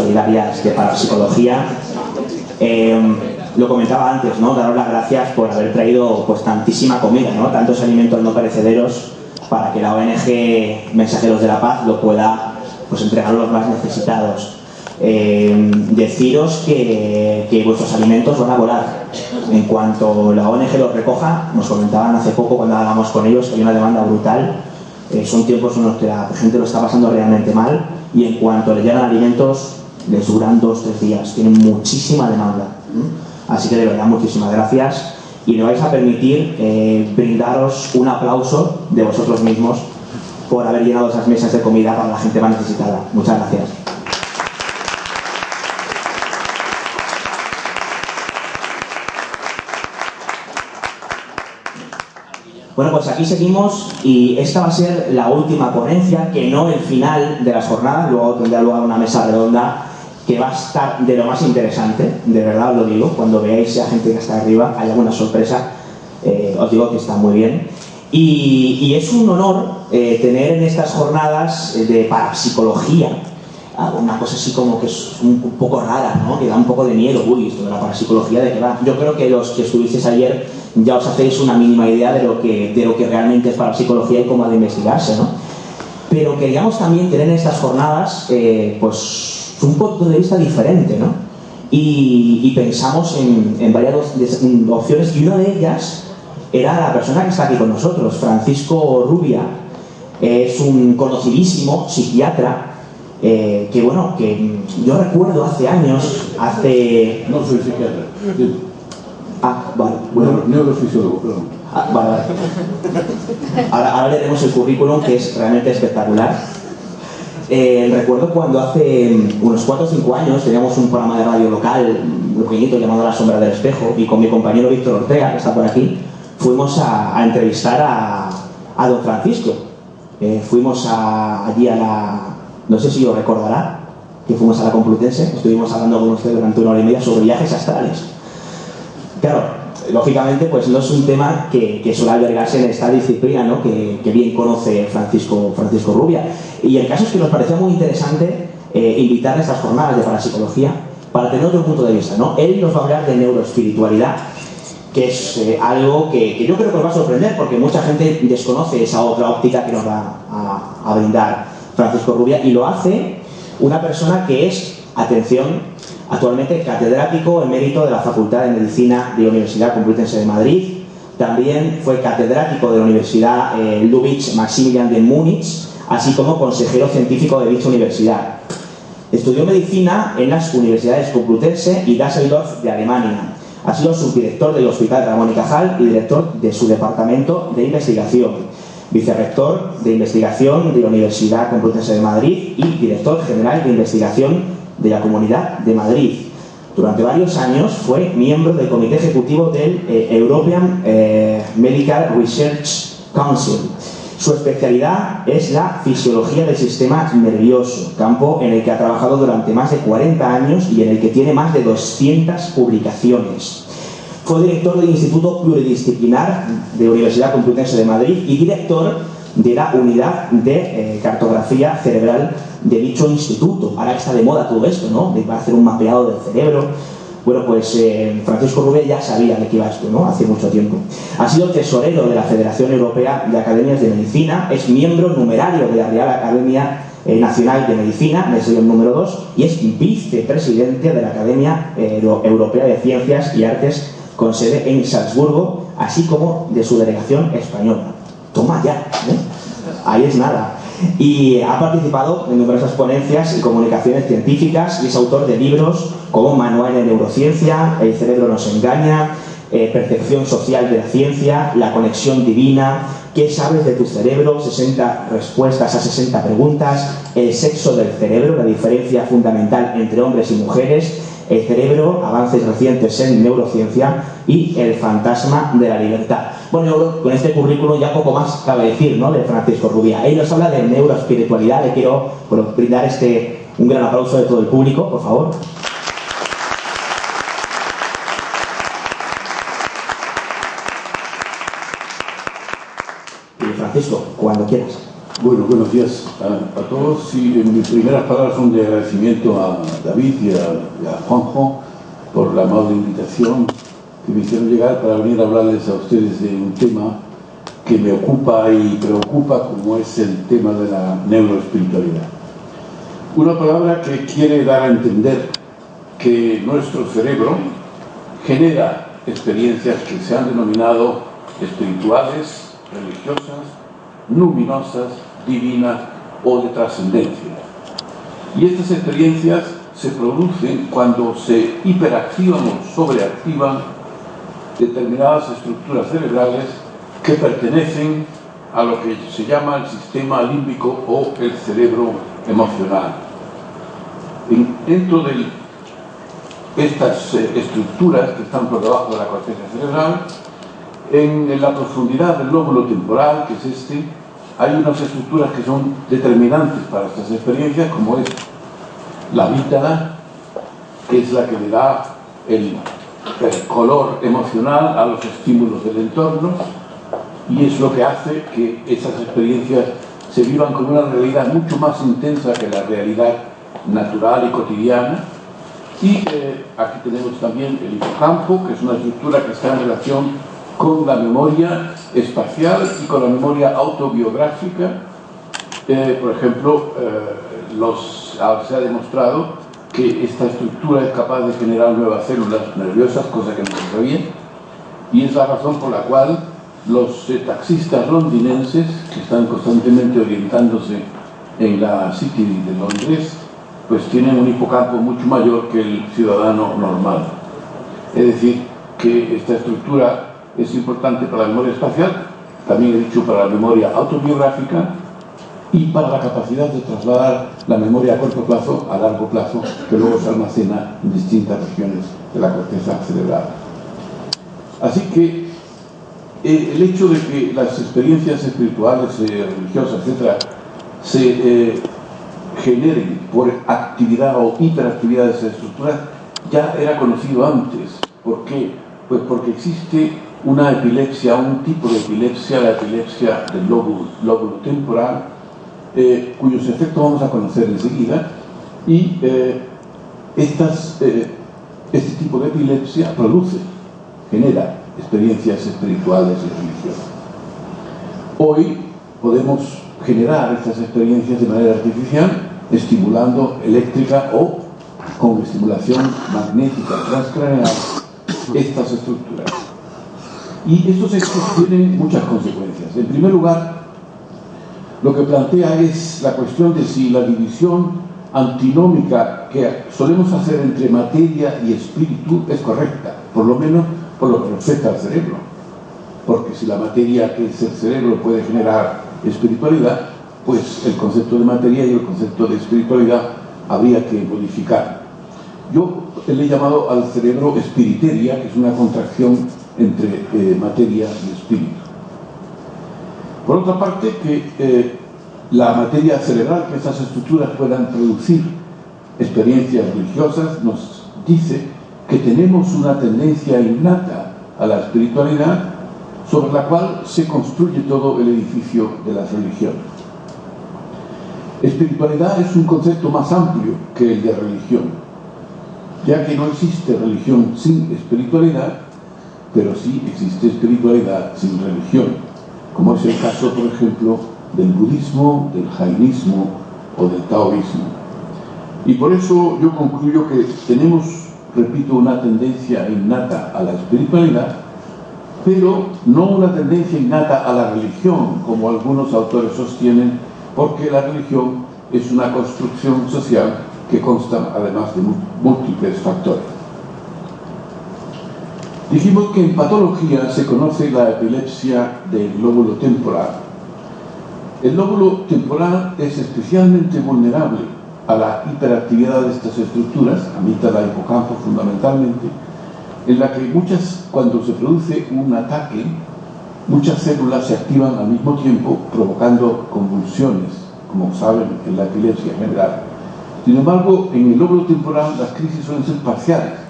solidarias de parapsicología. Lo comentaba antes, ¿no? Daros las gracias por haber traído pues tantísima comida, ¿no? Tantos alimentos no perecederos para que la ONG Mensajeros de la Paz lo pueda pues entregar a los más necesitados. Deciros que vuestros alimentos van a volar. En cuanto la ONG los recoja, nos comentaban hace poco cuando hablábamos con ellos que hay una demanda brutal. Son tiempos en los que la gente lo está pasando realmente mal y en cuanto les llegan alimentos les duran 2 o 3 días. Tienen muchísima demanda. Así que de verdad muchísimas gracias y me vais a permitir brindaros un aplauso de vosotros mismos por haber llenado esas mesas de comida para la gente más necesitada. Muchas gracias. Bueno, pues aquí seguimos y esta va a ser la última ponencia, que no el final de las jornadas. Luego tendrá lugar una mesa redonda que va a estar de lo más interesante, de verdad os lo digo. Cuando veáis a gente que está arriba, hay alguna sorpresa, os digo que está muy bien. Y es un honor tener en estas jornadas de parapsicología una cosa así como que es un poco rara, ¿no? Que da un poco de miedo. Uy, esto de la parapsicología, ¿de qué va? Yo creo que los que estuvisteis ayer ya os hacéis una mínima idea de lo que realmente es parapsicología y cómo ha de investigarse, ¿no? Pero queríamos también tener en estas jornadas pues un punto de vista diferente, ¿no? Y pensamos en varias opciones y una de ellas era la persona que está aquí con nosotros, Francisco Rubia. Es un conocidísimo psiquiatra que bueno, que yo recuerdo hace años, No soy psiquiatra. Vale, bueno. Neurofisiólogo, perdón. Vale. Ahora veremos el currículum, que es realmente espectacular. Recuerdo cuando hace unos 4 o 5 años teníamos un programa de radio local muy pequeñito llamado La Sombra del Espejo, y con mi compañero Víctor Ortega, que está por aquí, fuimos a entrevistar a don Francisco. Fuimos allí a la... No sé si os recordará que fuimos a la Complutense. Estuvimos hablando con usted durante 1 hora y media sobre viajes astrales. Claro, lógicamente pues no es un tema que suele albergarse en esta disciplina, ¿no? que bien conoce Francisco Rubia. Y el caso es que nos pareció muy interesante invitarle a estas jornadas de parapsicología para tener otro punto de vista, ¿no? Él nos va a hablar de neuroespiritualidad, que es algo que yo creo que os va a sorprender, porque mucha gente desconoce esa otra óptica que nos va a brindar Francisco Rubia, y lo hace una persona que es, atención, actualmente catedrático emérito de la Facultad de Medicina de la Universidad Complutense de Madrid. También fue catedrático de la Universidad Ludwig Maximilian de Múnich, así como consejero científico de dicha universidad. Estudió medicina en las universidades Complutense y Düsseldorf de Alemania. Ha sido subdirector del Hospital Ramón y Cajal y director de su departamento de investigación, vicerrector de investigación de la Universidad Complutense de Madrid y director general de investigación de la Comunidad de Madrid. Durante varios años fue miembro del comité ejecutivo del European Medical Research Council. Su especialidad es la fisiología del sistema nervioso, campo en el que ha trabajado durante más de 40 años y en el que tiene más de 200 publicaciones. Fue director del Instituto Pluridisciplinar de la Universidad Complutense de Madrid y director de la unidad de cartografía cerebral de dicho instituto. Ahora está de moda todo esto, ¿no? De hacer un mapeado del cerebro. Bueno, pues Francisco Rubia ya sabía de qué iba esto, ¿no? Hace mucho tiempo. Ha sido tesorero de la Federación Europea de Academias de Medicina, es miembro numerario de la Real Academia Nacional de Medicina, es el número 2, y es vicepresidente de la Academia Europea de Ciencias y Artes con sede en Salzburgo, así como de su delegación española. Toma ya, ¿eh? Ahí es nada. Y ha participado en numerosas ponencias y comunicaciones científicas y es autor de libros como Manual de Neurociencia, El cerebro nos engaña, Percepción social de la ciencia, La conexión divina, ¿Qué sabes de tu cerebro? 60 respuestas a 60 preguntas, El sexo del cerebro, la diferencia fundamental entre hombres y mujeres, El cerebro, avances recientes en neurociencia y El fantasma de la libertad. Bueno, con este currículum ya poco más cabe decir, ¿no?, de Francisco Rubia. Él nos habla de neuroespiritualidad. Le quiero brindar un gran aplauso de todo el público, por favor. Y Francisco, cuando quieras. Bueno, buenos días a todos. Y mis primeras palabras son de agradecimiento a David y a Juanjo por la amable invitación que me hicieron llegar para venir a hablarles a ustedes de un tema que me ocupa y preocupa, como es el tema de la neuroespiritualidad. Una palabra que quiere dar a entender que nuestro cerebro genera experiencias que se han denominado espirituales, religiosas, luminosas, divinas o de trascendencia. Y estas experiencias se producen cuando se hiperactivan o sobreactivan determinadas estructuras cerebrales que pertenecen a lo que se llama el sistema límbico o el cerebro emocional. Dentro de estas estructuras que están por debajo de la corteza cerebral, en la profundidad del lóbulo temporal, que es este, hay unas estructuras que son determinantes para estas experiencias, como es la amígdala, que es la que le da el color emocional a los estímulos del entorno, y es lo que hace que esas experiencias se vivan como una realidad mucho más intensa que la realidad natural y cotidiana. Y aquí tenemos también el hipocampo, que es una estructura que está en relación con la memoria espacial y con la memoria autobiográfica. Por ejemplo, se ha demostrado que esta estructura es capaz de generar nuevas células nerviosas, cosa que no se sabía, y es la razón por la cual los taxistas londinenses, que están constantemente orientándose en la City de Londres, pues tienen un hipocampo mucho mayor que el ciudadano normal. Es decir, que esta estructura es importante para la memoria espacial, también he dicho para la memoria autobiográfica y para la capacidad de trasladar la memoria a corto plazo a largo plazo, que luego se almacena en distintas regiones de la corteza cerebral. Así que el hecho de que las experiencias espirituales, religiosas, etc., se generen por actividad o hiperactividad de esas estructuras ya era conocido antes. ¿Por qué? Pues porque existe una epilepsia, un tipo de epilepsia, la epilepsia del lóbulo temporal, cuyos efectos vamos a conocer enseguida, y este tipo de epilepsia genera experiencias espirituales y religiosas. Hoy podemos generar estas experiencias de manera artificial, estimulando eléctrica o con estimulación magnética transcraneal estas estructuras. Y estos hechos tienen muchas consecuencias. En primer lugar, lo que plantea es la cuestión de si la división antinómica que solemos hacer entre materia y espíritu es correcta, por lo menos por lo que respecta al cerebro. Porque si la materia, que es el cerebro, puede generar espiritualidad, pues el concepto de materia y el concepto de espiritualidad habría que modificar. Yo le he llamado al cerebro espiriteria, que es una contracción entre materia y espíritu. Por otra parte, que la materia cerebral, que esas estructuras puedan producir experiencias religiosas, nos dice que tenemos una tendencia innata a la espiritualidad sobre la cual se construye todo el edificio de las religiones. Espiritualidad es un concepto más amplio que el de religión, ya que no existe religión sin espiritualidad, pero sí existe espiritualidad sin religión, como es el caso, por ejemplo, del budismo, del jainismo o del taoísmo. Y por eso yo concluyo que tenemos, repito, una tendencia innata a la espiritualidad, pero no una tendencia innata a la religión, como algunos autores sostienen, porque la religión es una construcción social que consta además de múltiples factores. Dijimos que en patología se conoce la epilepsia del lóbulo temporal. El lóbulo temporal es especialmente vulnerable a la hiperactividad de estas estructuras, amígdala, hipocampo fundamentalmente, en la que cuando se produce un ataque, muchas células se activan al mismo tiempo, provocando convulsiones, como saben, en la epilepsia general. Sin embargo, en el lóbulo temporal las crisis suelen ser parciales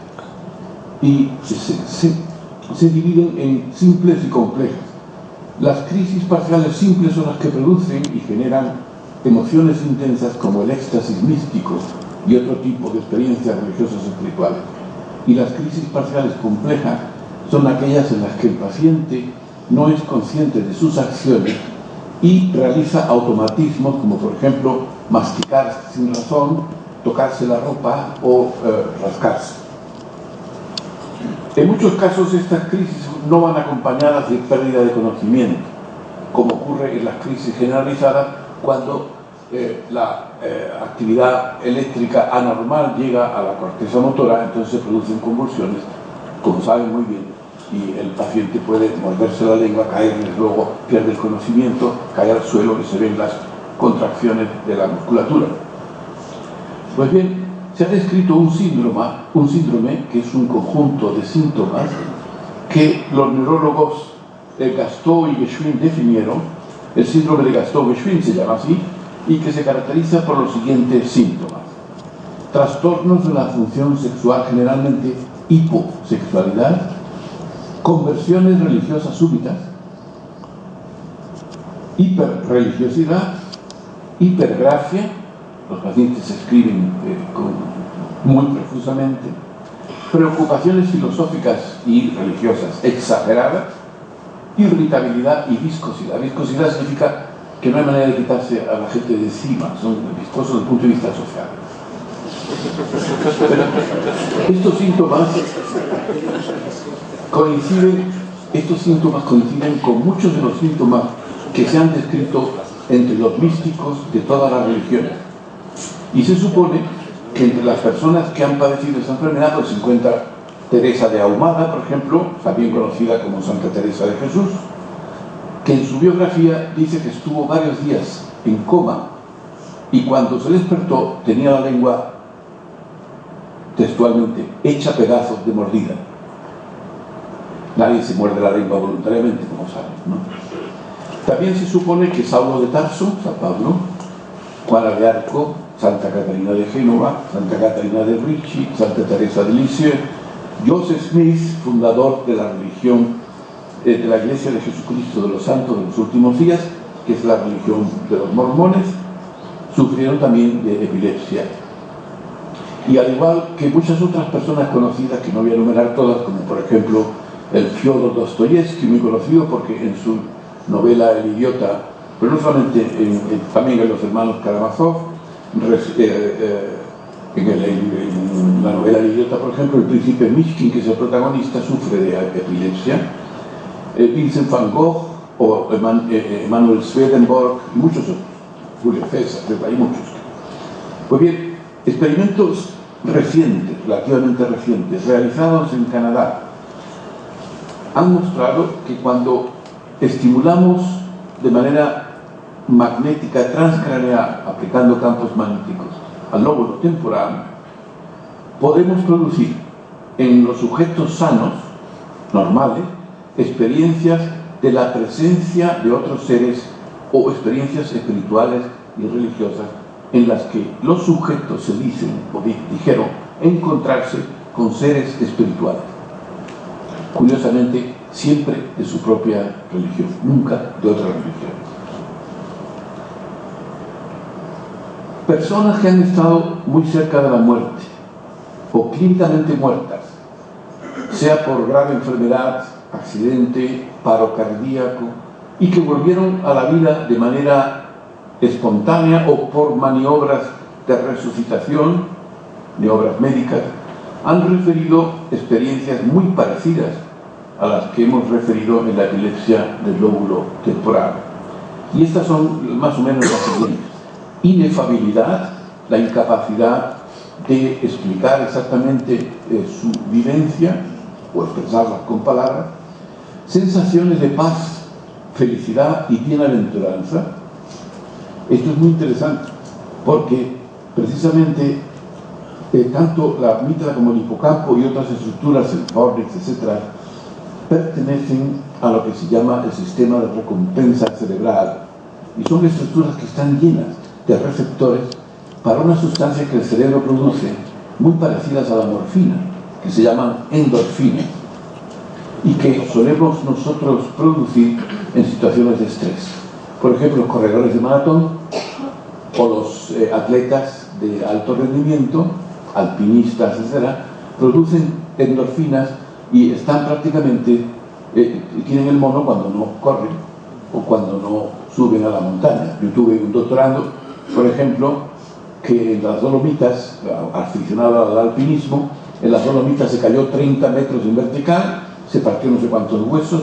y se dividen en simples y complejas. Las crisis parciales simples son las que producen y generan emociones intensas como el éxtasis místico y otro tipo de experiencias religiosas espirituales. Y las crisis parciales complejas son aquellas en las que el paciente no es consciente de sus acciones y realiza automatismos como, por ejemplo, masticar sin razón, tocarse la ropa o rascarse. En muchos casos estas crisis no van acompañadas de pérdida de conocimiento, como ocurre en las crisis generalizadas cuando la actividad eléctrica anormal llega a la corteza motora, entonces se producen convulsiones, como saben muy bien, y el paciente puede morderse la lengua, caerle, luego pierde el conocimiento, cae al suelo y se ven las contracciones de la musculatura. Pues bien, se ha descrito un síndrome que es un conjunto de síntomas que los neurólogos Gastaut y Geschwind definieron. El síndrome de Gastaut-Geschwind se llama así, y que se caracteriza por los siguientes síntomas: trastornos de la función sexual, generalmente hiposexualidad, conversiones religiosas súbitas, hiperreligiosidad, hipergracia, los pacientes escriben muy profusamente, preocupaciones filosóficas y religiosas exageradas, irritabilidad y viscosidad. Viscosidad significa que no hay manera de quitarse a la gente de encima, son viscosos desde el punto de vista social. Pero estos síntomas coinciden con muchos de los síntomas que se han descrito entre los místicos de todas las religiones. Y se supone que entre las personas que han padecido esta enfermedad pues, se encuentra Teresa de Ahumada, por ejemplo, también conocida como Santa Teresa de Jesús, que en su biografía dice que estuvo varios días en coma y cuando se despertó tenía la lengua textualmente hecha pedazos de mordida. Nadie se muerde la lengua voluntariamente, como saben, ¿no? También se supone que Saulo de Tarso, San Pablo, Juana de Arco, Santa Catarina de Génova, Santa Catarina de Ricci, Santa Teresa de Lisieux, Joseph Smith, fundador de la religión de la Iglesia de Jesucristo de los Santos de los Últimos Días, que es la religión de los mormones, sufrieron también de epilepsia. Y al igual que muchas otras personas conocidas, que no voy a enumerar todas, como por ejemplo el Fyodor Dostoyevsky, muy conocido porque en su novela El Idiota, pero no solamente, también en los hermanos Karamazov, en la novela El Idiota, por ejemplo, el príncipe Mishkin, que es el protagonista, sufre de epilepsia. Vincent van Gogh o Emanuel Swedenborg y muchos otros, Julio César, hay muchos. Pues bien, experimentos recientes, relativamente recientes, realizados en Canadá, han mostrado que cuando estimulamos de manera magnética transcraneal, aplicando campos magnéticos al lóbulo temporal, podemos producir en los sujetos sanos, normales, experiencias de la presencia de otros seres o experiencias espirituales y religiosas en las que los sujetos se dicen o dijeron encontrarse con seres espirituales. Curiosamente, siempre de su propia religión, nunca de otra religión. Personas que han estado muy cerca de la muerte o clínicamente muertas, sea por grave enfermedad, accidente, paro cardíaco, y que volvieron a la vida de manera espontánea o por maniobras de resucitación, maniobras médicas, han referido experiencias muy parecidas a las que hemos referido en la epilepsia del lóbulo temporal. Y estas son más o menos las siguientes: inefabilidad, la incapacidad de explicar exactamente su vivencia o expresarlas con palabras, sensaciones de paz, felicidad y bienaventuranza. Esto es muy interesante porque precisamente tanto la amígdala como el hipocampo y otras estructuras, el córtex, etc., pertenecen a lo que se llama el sistema de recompensa cerebral y son estructuras que están llenas de receptores para una sustancia que el cerebro produce muy parecidas a la morfina, que se llaman endorfinas. y que solemos nosotros producir en situaciones de estrés. Por ejemplo, los corredores de maratón o los atletas de alto rendimiento, alpinistas, etcétera, producen endorfinas y están prácticamente, tienen el mono cuando no corren o cuando no suben a la montaña. Yo tuve un doctorando, por ejemplo, que en las Dolomitas, aficionado al alpinismo, en las Dolomitas se cayó 30 metros en vertical, se partió no sé cuántos huesos,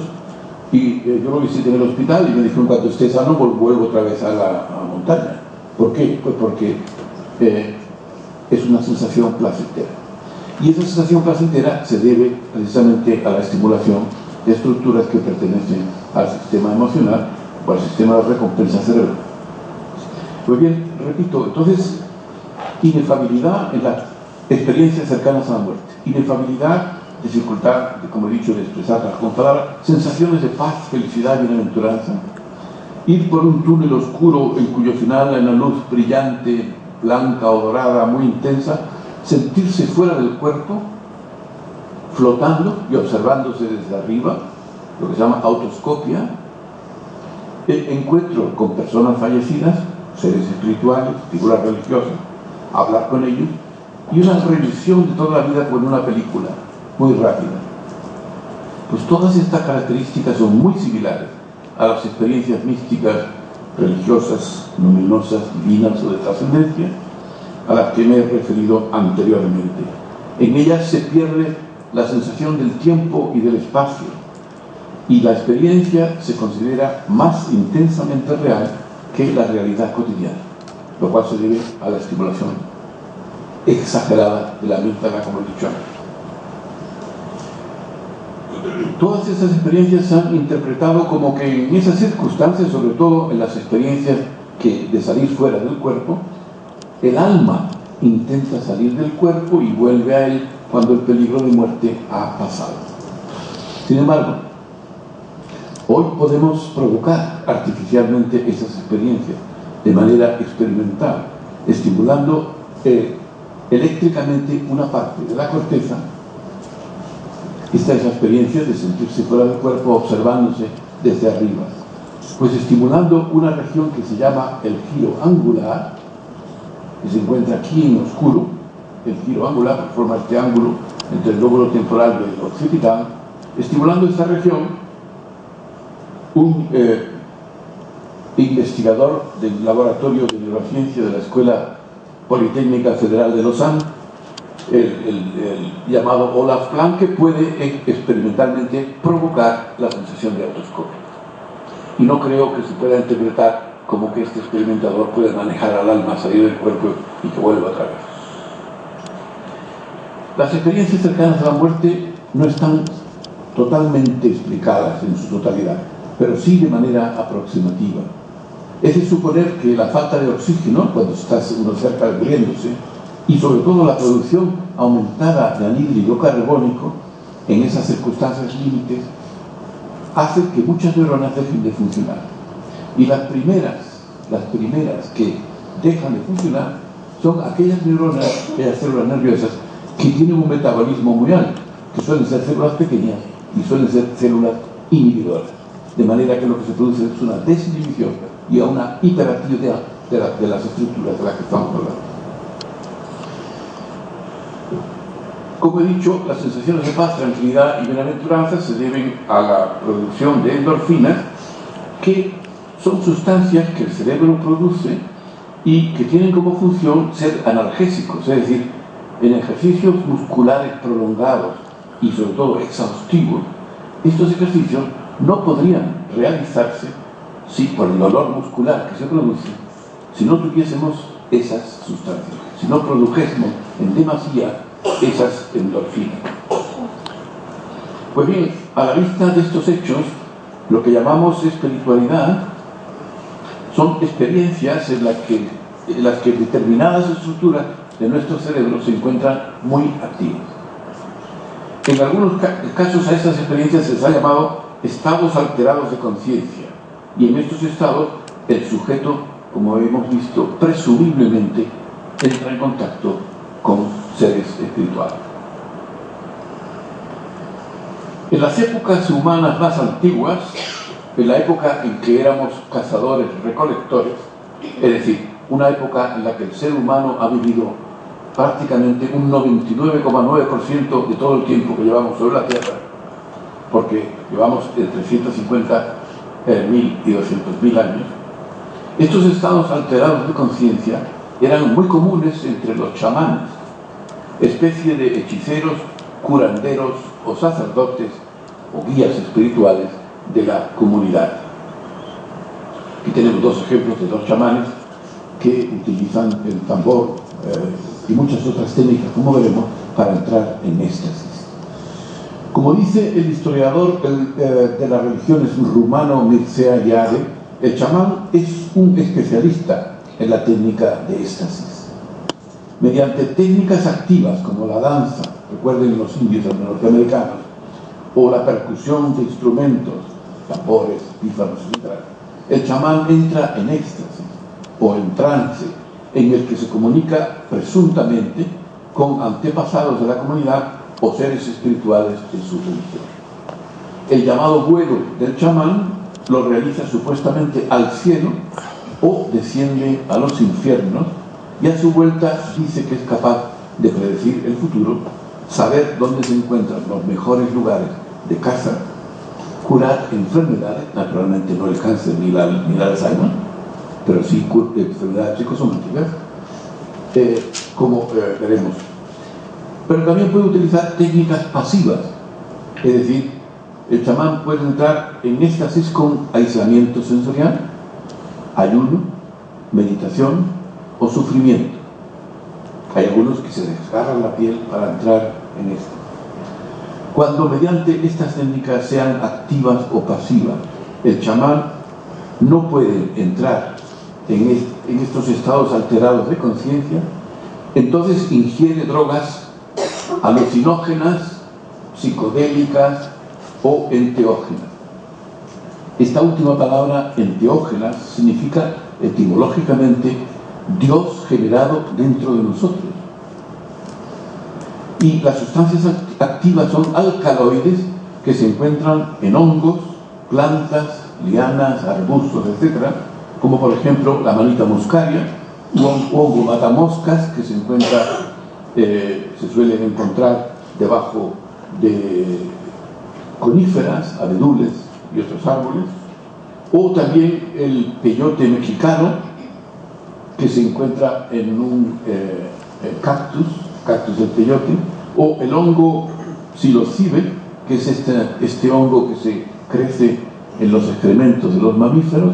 y yo lo visité en el hospital y me dijeron: cuando esté sano vuelvo otra vez a la montaña. ¿Por qué? Pues porque es una sensación placentera. Y esa sensación placentera se debe precisamente a la estimulación de estructuras que pertenecen al sistema emocional o al sistema de recompensa cerebral. Pues bien, repito, entonces, inefabilidad en las experiencias cercanas a la muerte, inefabilidad, dificultad, como he dicho, de expresarlas con palabras, sensaciones de paz, felicidad y bienaventuranza, ir por un túnel oscuro en cuyo final hay una luz brillante, blanca o dorada, muy intensa, sentirse fuera del cuerpo, flotando y observándose desde arriba, lo que se llama autoscopia, encuentro con personas fallecidas, seres espirituales, figuras religiosas, hablar con ellos, y una revisión de toda la vida como en una película, muy rápida. Pues todas estas características son muy similares a las experiencias místicas, religiosas, luminosas, divinas o de trascendencia, a las que me he referido anteriormente. En ellas se pierde la sensación del tiempo y del espacio, y la experiencia se considera más intensamente real que la realidad cotidiana, lo cual se debe a la estimulación exagerada de la amígdala, como he dicho antes. Todas esas experiencias se han interpretado como que en esas circunstancias, sobre todo en las experiencias de salir fuera del cuerpo, el alma intenta salir del cuerpo y vuelve a él cuando el peligro de muerte ha pasado. Sin embargo, hoy podemos provocar artificialmente esas experiencias de manera experimental, estimulando eléctricamente una parte de la corteza. Esta es la experiencia de sentirse fuera del cuerpo observándose desde arriba, pues estimulando una región que se llama el giro angular, que se encuentra aquí en oscuro. El giro angular que forma este ángulo entre el lóbulo temporal y el occipital. Estimulando esta región, un investigador del laboratorio de neurociencia de la Escuela Politécnica Federal de Lausanne, el llamado Olaf Planck, puede experimentalmente provocar la sensación de autoscopia. Y no creo que se pueda interpretar como que este experimentador puede manejar al alma, salir del cuerpo y que vuelva otra vez. Las experiencias cercanas a la muerte no están totalmente explicadas en su totalidad, pero sí de manera aproximativa. Es de suponer que la falta de oxígeno, cuando estás uno cerca de muriéndose, y sobre todo la producción aumentada de anhídrido carbónico en esas circunstancias límites, hace que muchas neuronas dejen de funcionar. Y las primeras que dejan de funcionar son aquellas neuronas, aquellas células nerviosas que tienen un metabolismo muy alto, que suelen ser células pequeñas y suelen ser células inhibidoras. De manera que lo que se produce es una desinhibición y una hiperactividad de las estructuras de las que estamos hablando. Como he dicho, las sensaciones de paz, tranquilidad y bienaventuranza se deben a la producción de endorfinas, que son sustancias que el cerebro produce y que tienen como función ser analgésicos, es decir, en ejercicios musculares prolongados y sobre todo exhaustivos. Estos ejercicios no podrían realizarse si por el dolor muscular que se produce, si no tuviésemos esas sustancias, si no produjésemos en demasía esas endorfinas. Pues bien, a la vista de estos hechos, lo que llamamos espiritualidad son experiencias en las que determinadas estructuras de nuestro cerebro se encuentran muy activas. En algunos casos a estas experiencias se les ha llamado estados alterados de conciencia, y en estos estados el sujeto, como hemos visto, presumiblemente entra en contacto con seres espirituales. En las épocas humanas más antiguas, en la época en que éramos cazadores-recolectores, es decir, una época en la que el ser humano ha vivido prácticamente un 99,9% de todo el tiempo que llevamos sobre la Tierra, porque llevamos entre 150.000 y 200.000 años, estos estados alterados de conciencia eran muy comunes entre los chamanes, especie de hechiceros, curanderos o sacerdotes o guías espirituales de la comunidad. Aquí tenemos dos ejemplos de dos chamanes que utilizan el tambor y muchas otras técnicas, como veremos, para entrar en éxtasis. Como dice el historiador de las religiones rumano Mircea Eliade, el chamán es un especialista en la técnica de éxtasis. Mediante técnicas activas como la danza, recuerden los indios norteamericanos, o la percusión de instrumentos, tambores, pífanos, etc., el chamán entra en éxtasis o en trance, en el que se comunica presuntamente con antepasados de la comunidad o seres espirituales de su religión. El llamado vuelo del chamán lo realiza supuestamente al cielo o desciende a los infiernos, y a su vuelta dice que es capaz de predecir el futuro, saber dónde se encuentran los mejores lugares de caza, curar enfermedades, naturalmente no el cáncer ni la Alzheimer, pero sí enfermedades psicosomáticas, como veremos. Pero también puede utilizar técnicas pasivas, es decir, el chamán puede entrar en éxtasis con aislamiento sensorial, ayuno, meditación o sufrimiento. Hay algunos que se desgarran la piel para entrar en esto. Cuando mediante estas técnicas sean activas o pasivas, el chamán no puede entrar en estos estados alterados de conciencia, entonces ingiere drogas alucinógenas, psicodélicas o enteógenas. Esta última palabra, enteógenas, significa etimológicamente Dios generado dentro de nosotros. Y las sustancias activas son alcaloides que se encuentran en hongos, plantas, lianas, arbustos, etc., como por ejemplo la manita muscaria, u hongo matamoscas que se suelen encontrar debajo de coníferas, abedules y otros árboles, o también el peyote mexicano, que se encuentra en un cactus del peyote, o el hongo psilocibe, que es este hongo que se crece en los excrementos de los mamíferos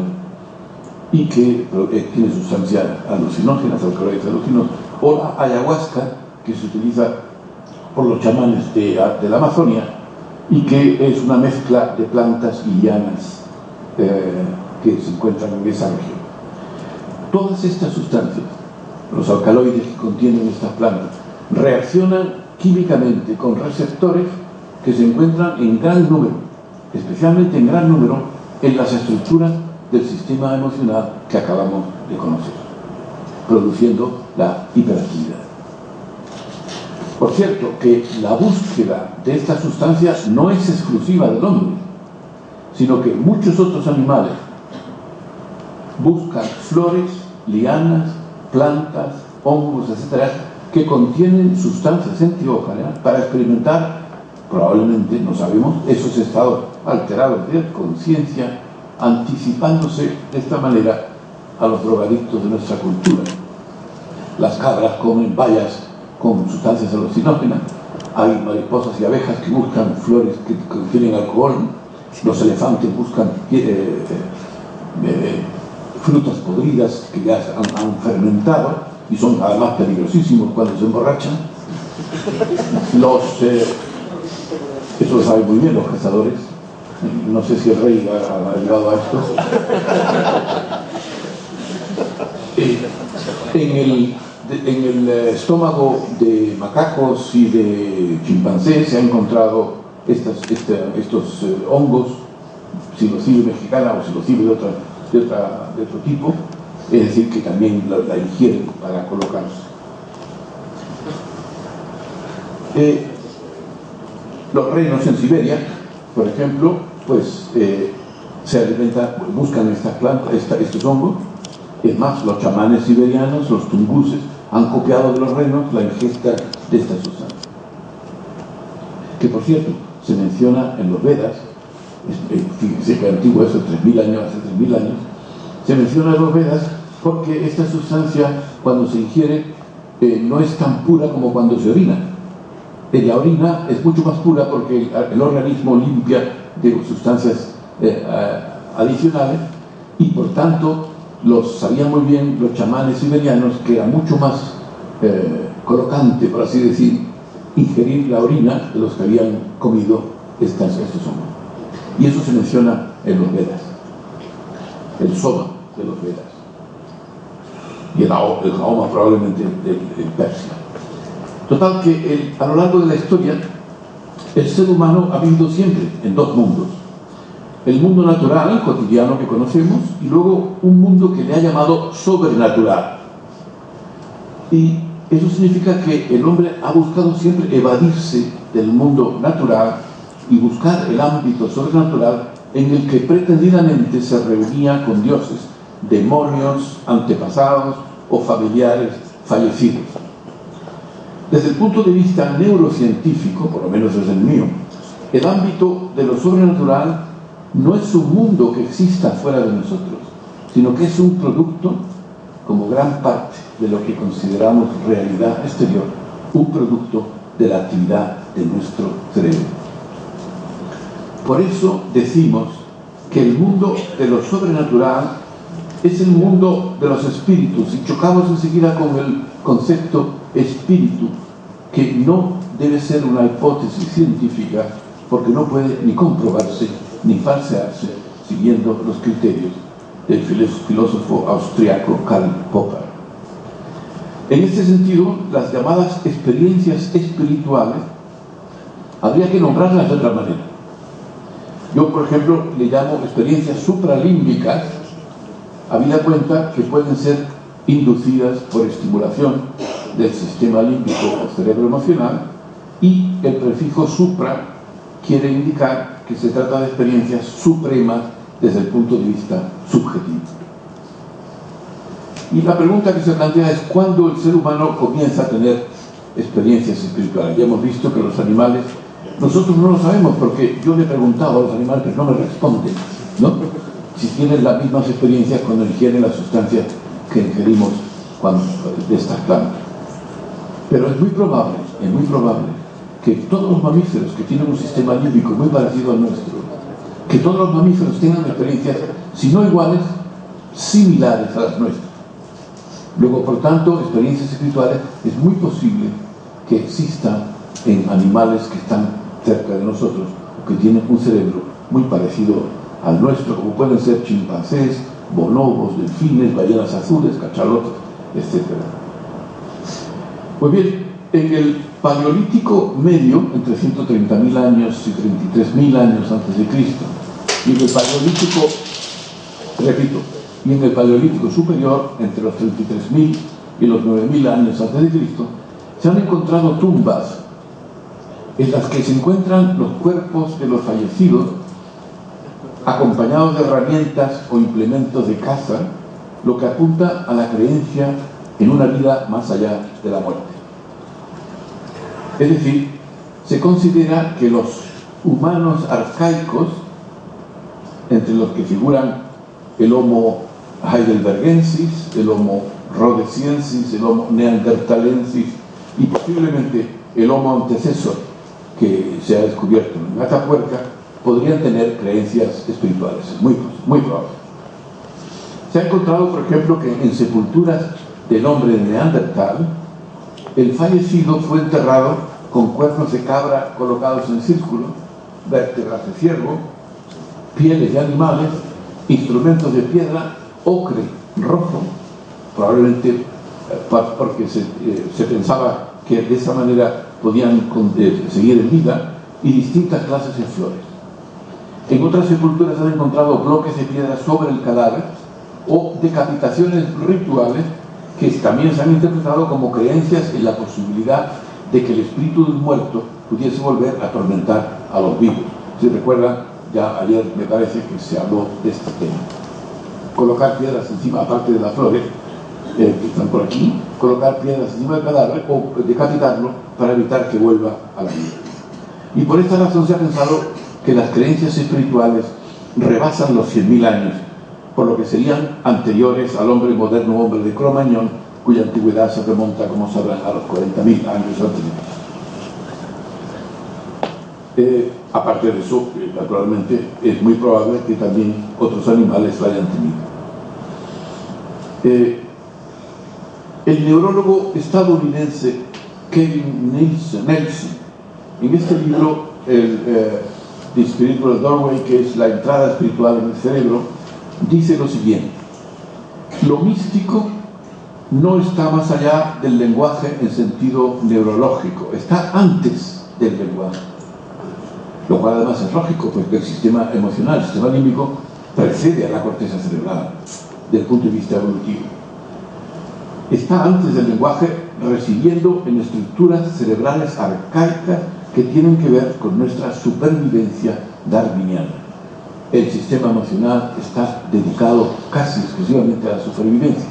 y que tiene sustancias alucinógenas, alcaloides alucinógenos, o la ayahuasca, que se utiliza por los chamanes de la Amazonia y que es una mezcla de plantas y lianas que se encuentran en esa región. Todas estas sustancias, los alcaloides que contienen estas plantas, reaccionan químicamente con receptores que se encuentran en gran número, especialmente en gran número en las estructuras del sistema emocional que acabamos de conocer, produciendo la hiperactividad. Por cierto, que la búsqueda de estas sustancias no es exclusiva del hombre, sino que muchos otros animales buscan flores, lianas, plantas, hongos, etc., que contienen sustancias enteógenas para experimentar, probablemente, no sabemos, esos estados alterados de conciencia, anticipándose de esta manera a los drogadictos de nuestra cultura. Las cabras comen bayas con sustancias alucinógenas, hay mariposas y abejas que buscan flores que contienen alcohol, los elefantes buscan frutas podridas que ya han fermentado y son además peligrosísimos cuando se emborrachan. Eso lo saben muy bien los cazadores. No sé si el rey ha llegado a esto. En el estómago de macacos y de chimpancés se han encontrado estos hongos, psilocibe mexicana o psilocibe de otro tipo, es decir, que también la ingieren para colocarse. Los reinos en Siberia por ejemplo, pues se alimentan, buscan estas plantas, estos hongos. Es más, los chamanes siberianos, los tunguses, han copiado de los renos la ingesta de esta sustancia. Que por cierto, se menciona en los Vedas, fíjense que antiguo eso, 3.000 años, hace 3.000 años, se menciona en los Vedas porque esta sustancia, cuando se ingiere, no es tan pura como cuando se orina. La orina es mucho más pura porque el organismo limpia de sustancias adicionales y por tanto sabían muy bien los chamanes siberianos que era mucho más colocante, por así decir, ingerir la orina de los que habían comido estos hongos. Y eso se menciona en los Vedas, el Soma de los Vedas y el Jaoma probablemente de Persia. Total que a lo largo de la historia el ser humano ha vivido siempre en dos mundos: el mundo natural, cotidiano que conocemos, y luego un mundo que le ha llamado sobrenatural. Y eso significa que el hombre ha buscado siempre evadirse del mundo natural y buscar el ámbito sobrenatural en el que pretendidamente se reunía con dioses, demonios, antepasados o familiares fallecidos. Desde el punto de vista neurocientífico, por lo menos desde el mío, el ámbito de lo sobrenatural no es un mundo que exista fuera de nosotros, sino que es un producto, como gran parte de lo que consideramos realidad exterior, un producto de la actividad de nuestro cerebro. Por eso decimos que el mundo de lo sobrenatural es el mundo de los espíritus, y chocamos enseguida con el concepto espíritu, que no debe ser una hipótesis científica porque no puede ni comprobarse ni falsearse siguiendo los criterios del filósofo austriaco Karl Popper. En este sentido, las llamadas experiencias espirituales habría que nombrarlas de otra manera. Yo, por ejemplo, le llamo experiencias supralímbicas, habida cuenta que pueden ser inducidas por estimulación del sistema límbico o cerebro emocional, y el prefijo supra quiere indicar que se trata de experiencias supremas desde el punto de vista subjetivo. Y la pregunta que se plantea es ¿cuándo el ser humano comienza a tener experiencias espirituales? Ya hemos visto que los animales, nosotros no lo sabemos porque yo le he preguntado a los animales pero no me responden, ¿no? Si tienen las mismas experiencias cuando ingieren las sustancias que ingerimos de estas plantas. Pero es muy probable que todos los mamíferos que tienen un sistema límbico muy parecido al nuestro, que todos los mamíferos tengan experiencias, si no iguales, similares a las nuestras. Luego, por tanto, experiencias espirituales es muy posible que existan en animales que están cerca de nosotros o que tienen un cerebro muy parecido al nuestro, como pueden ser chimpancés, bonobos, delfines, ballenas azules, cachalotes, etc. Pues bien, en el Paleolítico medio, entre 130.000 años y 33.000 años antes de Cristo, y en el Paleolítico, repito, y en el Paleolítico superior, entre los 33.000 y los 9.000 años antes de Cristo, se han encontrado tumbas en las que se encuentran los cuerpos de los fallecidos acompañados de herramientas o implementos de caza, lo que apunta a la creencia en una vida más allá de la muerte. Es decir, se considera que los humanos arcaicos, entre los que figuran el Homo heidelbergensis, el Homo rhodesiensis, el Homo neanderthalensis y posiblemente el Homo antecesor que se ha descubierto en Atapuerca, podrían tener creencias espirituales, muy probable. Se ha encontrado, por ejemplo, que en sepulturas del hombre de Neandertal, el fallecido fue enterrado con cuernos de cabra colocados en círculo, vértebras de ciervo, pieles de animales, instrumentos de piedra, ocre rojo, probablemente porque se pensaba que de esa manera podían seguir en vida, y distintas clases de flores. En otras sepulturas se han encontrado bloques de piedra sobre el cadáver o decapitaciones rituales que también se han interpretado como creencias en la posibilidad de que el espíritu del muerto pudiese volver a atormentar a los vivos. Si recuerdan, ya ayer me parece que se habló de este tema. Colocar piedras encima, aparte de las flores, que están por aquí, colocar piedras encima del cadáver o decapitarlo para evitar que vuelva a la vida. Y por esta razón se ha pensado que las creencias espirituales rebasan los 100.000 años, por lo que serían anteriores al hombre moderno, hombre de Cro-Magnon, cuya antigüedad se remonta, como sabrán, a los 40.000 años antes. Aparte de eso, naturalmente, es muy probable que también otros animales lo hayan tenido. El neurólogo estadounidense Kevin Nelson, en este libro, The Spiritual Doorway, que es la entrada espiritual en el cerebro, dice lo siguiente: lo místico no está más allá del lenguaje en sentido neurológico, está antes del lenguaje, lo cual además es lógico, porque el sistema emocional, el sistema límbico, precede a la corteza cerebral desde el punto de vista evolutivo. Está antes del lenguaje, residiendo en estructuras cerebrales arcaicas que tienen que ver con nuestra supervivencia darwiniana. El sistema emocional está dedicado casi exclusivamente a la supervivencia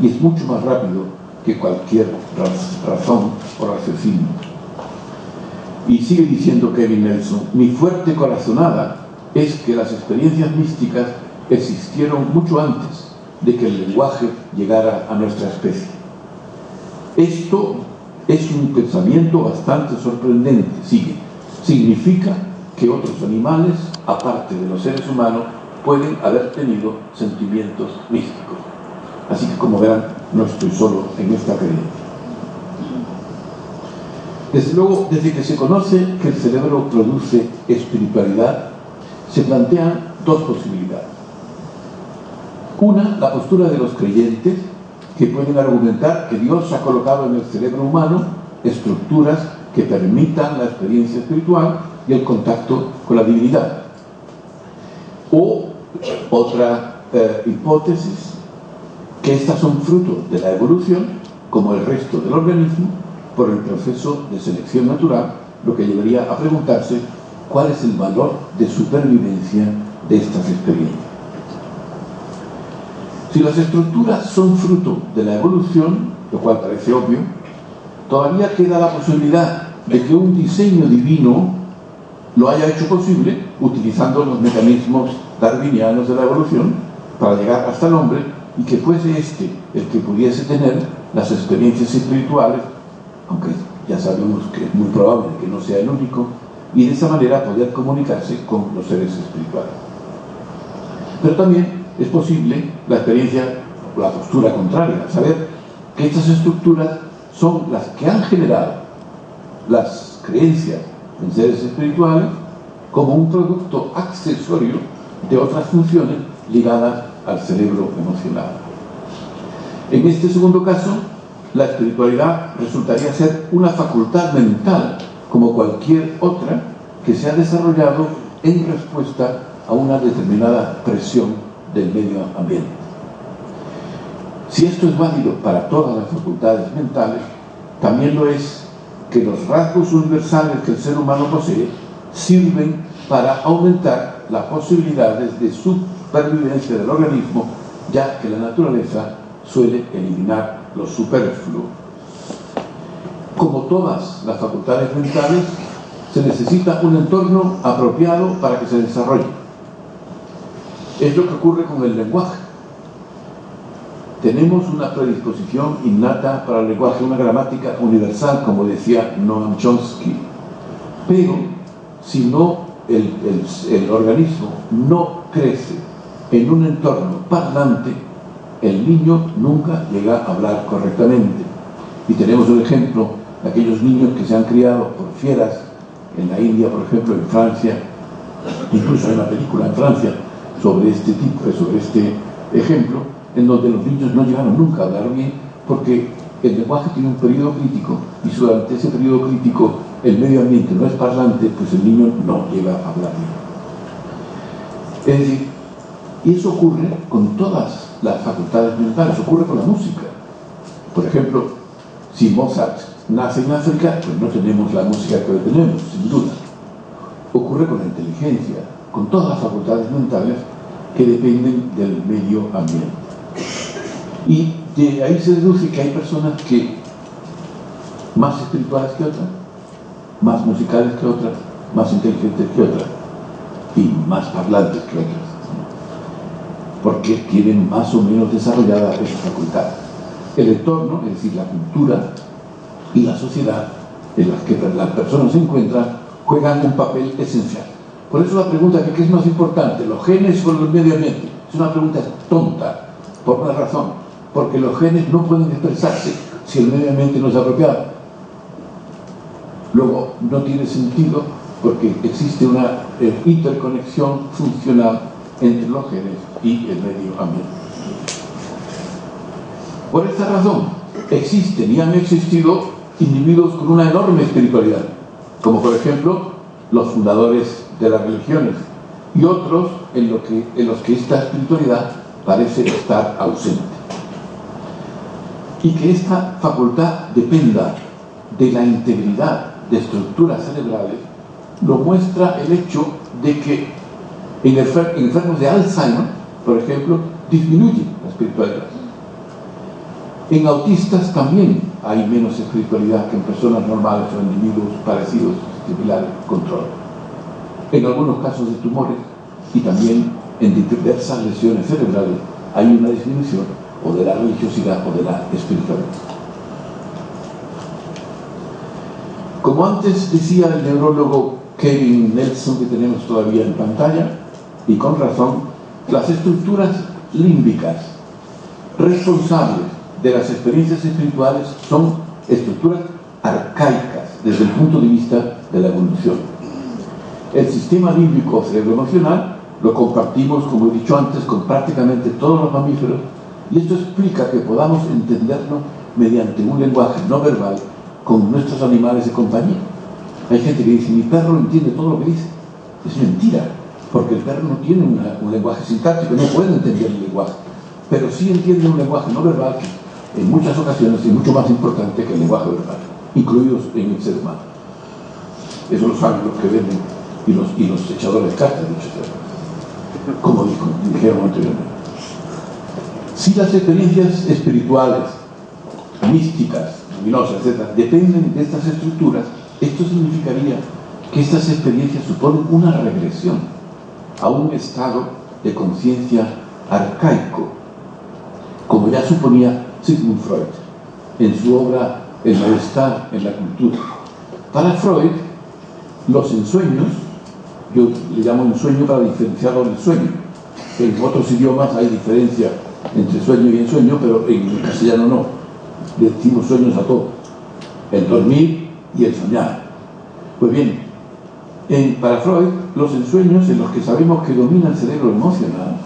y es mucho más rápido que cualquier razón o raciocinio. Y sigue diciendo Kevin Nelson: mi fuerte corazonada es que las experiencias místicas existieron mucho antes de que el lenguaje llegara a nuestra especie. Esto es un pensamiento bastante sorprendente. Sigue: significa que otros animales, aparte de los seres humanos, pueden haber tenido sentimientos místicos. Así que, como verán, no estoy solo en esta creencia. Desde luego, desde que se conoce que el cerebro produce espiritualidad, se plantean dos posibilidades. Una, la postura de los creyentes, que pueden argumentar que Dios ha colocado en el cerebro humano estructuras que permitan la experiencia espiritual y el contacto con la divinidad. O otra hipótesis, que estas son fruto de la evolución, como el resto del organismo, por el proceso de selección natural, lo que llevaría a preguntarse cuál es el valor de supervivencia de estas experiencias. Si las estructuras son fruto de la evolución, lo cual parece obvio, todavía queda la posibilidad de que un diseño divino lo haya hecho posible utilizando los mecanismos darwinianos de la evolución para llegar hasta el hombre, y que fuese este el que pudiese tener las experiencias espirituales, aunque ya sabemos que es muy probable que no sea el único, y de esa manera poder comunicarse con los seres espirituales. Pero también es posible la experiencia o la postura contraria, saber que estas estructuras son las que han generado las creencias en seres espirituales como un producto accesorio de otras funciones ligadas al cerebro emocional. En este segundo caso, la espiritualidad resultaría ser una facultad mental como cualquier otra que se ha desarrollado en respuesta a una determinada presión del medio ambiente. Si esto es válido para todas las facultades mentales, también lo es que los rasgos universales que el ser humano posee sirven para aumentar las posibilidades de supervivencia del organismo, ya que la naturaleza suele eliminar lo superfluo. Como todas las facultades mentales, se necesita un entorno apropiado para que se desarrolle. Es lo que ocurre con el lenguaje. Tenemos una predisposición innata para el lenguaje, una gramática universal, como decía Noam Chomsky. Pero si no el organismo no crece en un entorno parlante, el niño nunca llega a hablar correctamente. Y tenemos un ejemplo de aquellos niños que se han criado por fieras en la India, por ejemplo, en Francia. Incluso hay una película en Francia sobre este ejemplo, en donde los niños no llegaron nunca a hablar bien, porque el lenguaje tiene un periodo crítico, y durante ese periodo crítico el medio ambiente no es parlante, pues el niño no llega a hablar bien. Es decir, y eso ocurre con todas las facultades mentales, ocurre con la música. Por ejemplo, si Mozart nace en África, pues no tenemos la música que hoy tenemos, sin duda. ocurre con la inteligencia, con todas las facultades mentales que dependen del medio ambiente. Y de ahí se deduce que hay personas que más espirituales que otras, más musicales que otras, más inteligentes que otras y más parlantes que otras, porque tienen más o menos desarrollada esa facultad. El entorno, es decir, la cultura y la sociedad en las que las personas se encuentran, juegan un papel esencial. Por eso la pregunta de qué es más importante, los genes o el medio ambiente, es una pregunta tonta, por una razón, porque los genes no pueden expresarse si el medio ambiente no es apropiado. Luego, no tiene sentido porque existe una interconexión funcional entre los genes y el medio ambiente. Por esta razón, existen y han existido individuos con una enorme espiritualidad, como por ejemplo los fundadores de las religiones, y otros en los que esta espiritualidad parece estar ausente. Y que esta facultad dependa de la integridad de estructuras cerebrales lo muestra el hecho de que en enfermos de Alzheimer, por ejemplo, disminuye la espiritualidad. En autistas también hay menos espiritualidad que en personas normales o individuos parecidos, similares, control. En algunos casos de tumores y también en diversas lesiones cerebrales hay una disminución o de la religiosidad o de la espiritualidad. Como antes decía el neurólogo Kevin Nelson, que tenemos todavía en pantalla, y con razón, las estructuras límbicas responsables de las experiencias espirituales son estructuras arcaicas desde el punto de vista de la evolución. El sistema límbico cerebroemocional lo compartimos, como he dicho antes, con prácticamente todos los mamíferos, y esto explica que podamos entendernos mediante un lenguaje no verbal con nuestros animales de compañía. Hay gente que dice, mi perro entiende todo lo que dice. Es mentira, porque el perro no tiene un lenguaje sintáctico, no puede entender el lenguaje, pero sí entiende un lenguaje no verbal que en muchas ocasiones es mucho más importante que el lenguaje verbal, incluidos en el ser humano. Eso lo saben los que venden y los echadores de cartas, como dijeron anteriormente. Si las experiencias espirituales, místicas, luminosas, etc., dependen de estas estructuras, esto significaría que estas experiencias suponen una regresión a un estado de conciencia arcaico, como ya suponía Sigmund Freud en su obra El malestar en la cultura. Para Freud, los ensueños, yo le llamo ensueño para diferenciarlo del sueño. En otros idiomas hay diferencia entre sueño y ensueño, pero en el castellano no. Le decimos sueños a todos. El dormir y el soñar. Pues bien, para Freud, los ensueños en los que sabemos que domina el cerebro emocional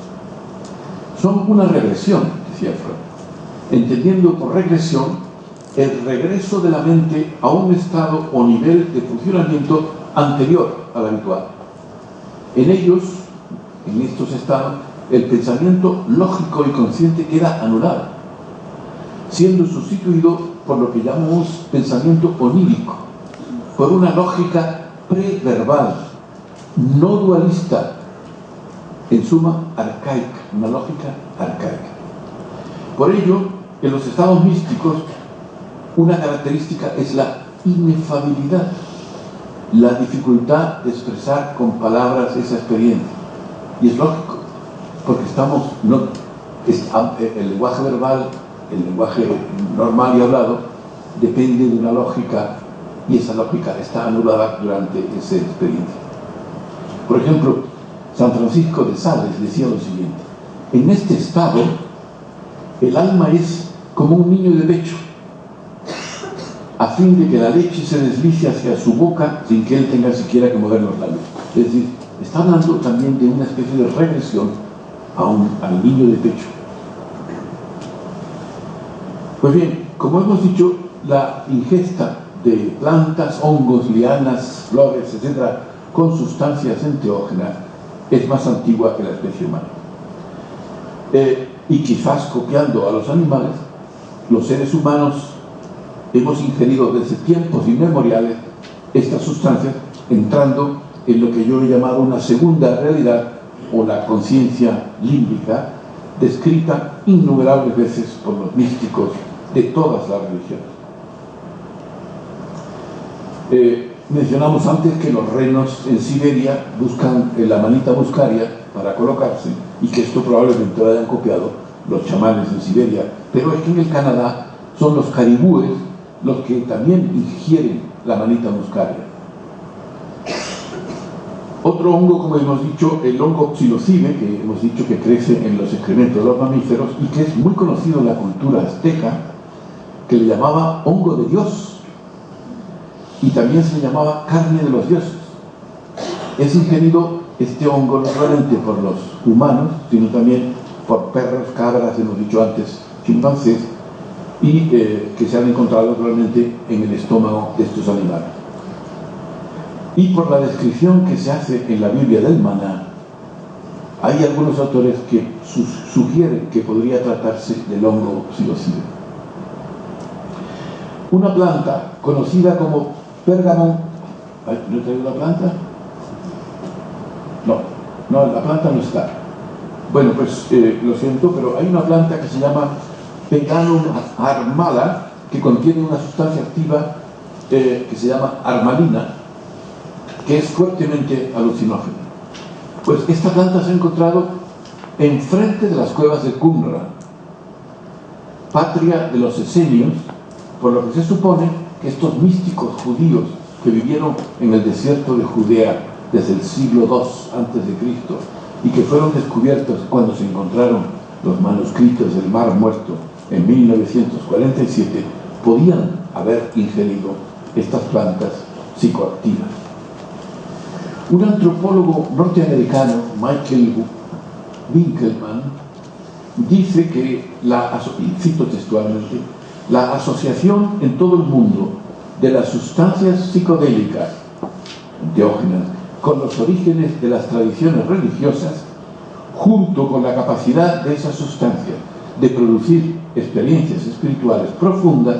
son una regresión, decía Freud, entendiendo por regresión el regreso de la mente a un estado o nivel de funcionamiento anterior al habitual. En ellos, en estos estados, el pensamiento lógico y consciente queda anulado, siendo sustituido por lo que llamamos pensamiento onírico, por una lógica preverbal, no dualista, en suma arcaica, una lógica arcaica. Por ello, en los estados místicos, una característica es la inefabilidad, la dificultad de expresar con palabras esa experiencia. Y es lógico, porque el lenguaje verbal, el lenguaje normal y hablado, depende de una lógica, y esa lógica está anulada durante esa experiencia. Por ejemplo, San Francisco de Sales decía lo siguiente: en este estado, el alma es como un niño de pecho, a fin de que la leche se deslice hacia su boca sin que él tenga siquiera que mover los labios. Es decir, está hablando también de una especie de regresión al niño de pecho. Pues bien, como hemos dicho, la ingesta de plantas, hongos, lianas, flores, etc., con sustancias enteógenas, es más antigua que la especie humana. Y quizás copiando a los animales, los seres humanos hemos ingerido desde tiempos inmemoriales estas sustancias, entrando en lo que yo he llamado una segunda realidad o la conciencia límbica, descrita innumerables veces por los místicos de todas las religiones. Mencionamos antes que los renos en Siberia buscan la manita muscaria para colocarse, y que esto probablemente lo hayan copiado los chamanes en Siberia, pero es que en el Canadá son los caribúes los que también ingieren la manita muscaria. Otro hongo, como hemos dicho, el hongo psilocibe, que hemos dicho que crece en los excrementos de los mamíferos y que es muy conocido en la cultura azteca, que le llamaba hongo de Dios, y también se le llamaba carne de los dioses. Es ingerido este hongo no solamente por los humanos, sino también por perros, cabras, hemos dicho antes, chimpancés, y que se han encontrado probablemente en el estómago de estos animales. Y por la descripción que se hace en la Biblia del maná, hay algunos autores que sugieren que podría tratarse del hongo psilocibe. Una planta conocida como Pergamon. ¿No he traído la planta? No, la planta no está. Bueno, pues lo siento, pero hay una planta que se llama Peganum armala, que contiene una sustancia activa que se llama armalina, que es fuertemente alucinógena. Pues esta planta se ha encontrado enfrente de las cuevas de Qumran, patria de los esenios, por lo que se supone que estos místicos judíos que vivieron en el desierto de Judea desde el siglo II a.C. y que fueron descubiertos cuando se encontraron los manuscritos del Mar Muerto en 1947, podían haber ingerido estas plantas psicoactivas. Un antropólogo norteamericano, Michael Winkelmann, dice que, y cito textualmente, la asociación en todo el mundo de las sustancias psicodélicas, enteógenas, con los orígenes de las tradiciones religiosas, junto con la capacidad de esas sustancias de producir experiencias espirituales profundas,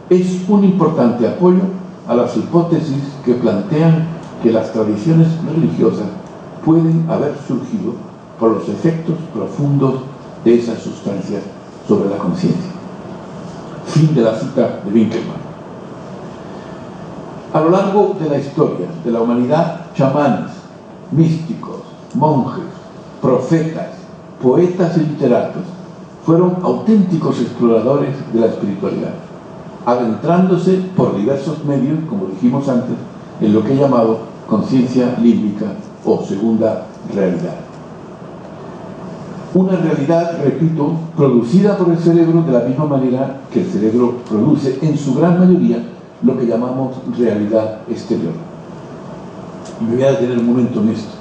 es un importante apoyo a las hipótesis que plantean que las tradiciones religiosas pueden haber surgido por los efectos profundos de esas sustancias sobre la conciencia. Fin de la cita de Winkelmann. A lo largo de la historia de la humanidad, chamanes, místicos, monjes, profetas, poetas y literatos fueron auténticos exploradores de la espiritualidad, adentrándose por diversos medios, como dijimos antes, en lo que he llamado conciencia límbica o segunda realidad. Una realidad, repito, producida por el cerebro de la misma manera que el cerebro produce en su gran mayoría lo que llamamos realidad exterior. Y me voy a detener un momento en esto.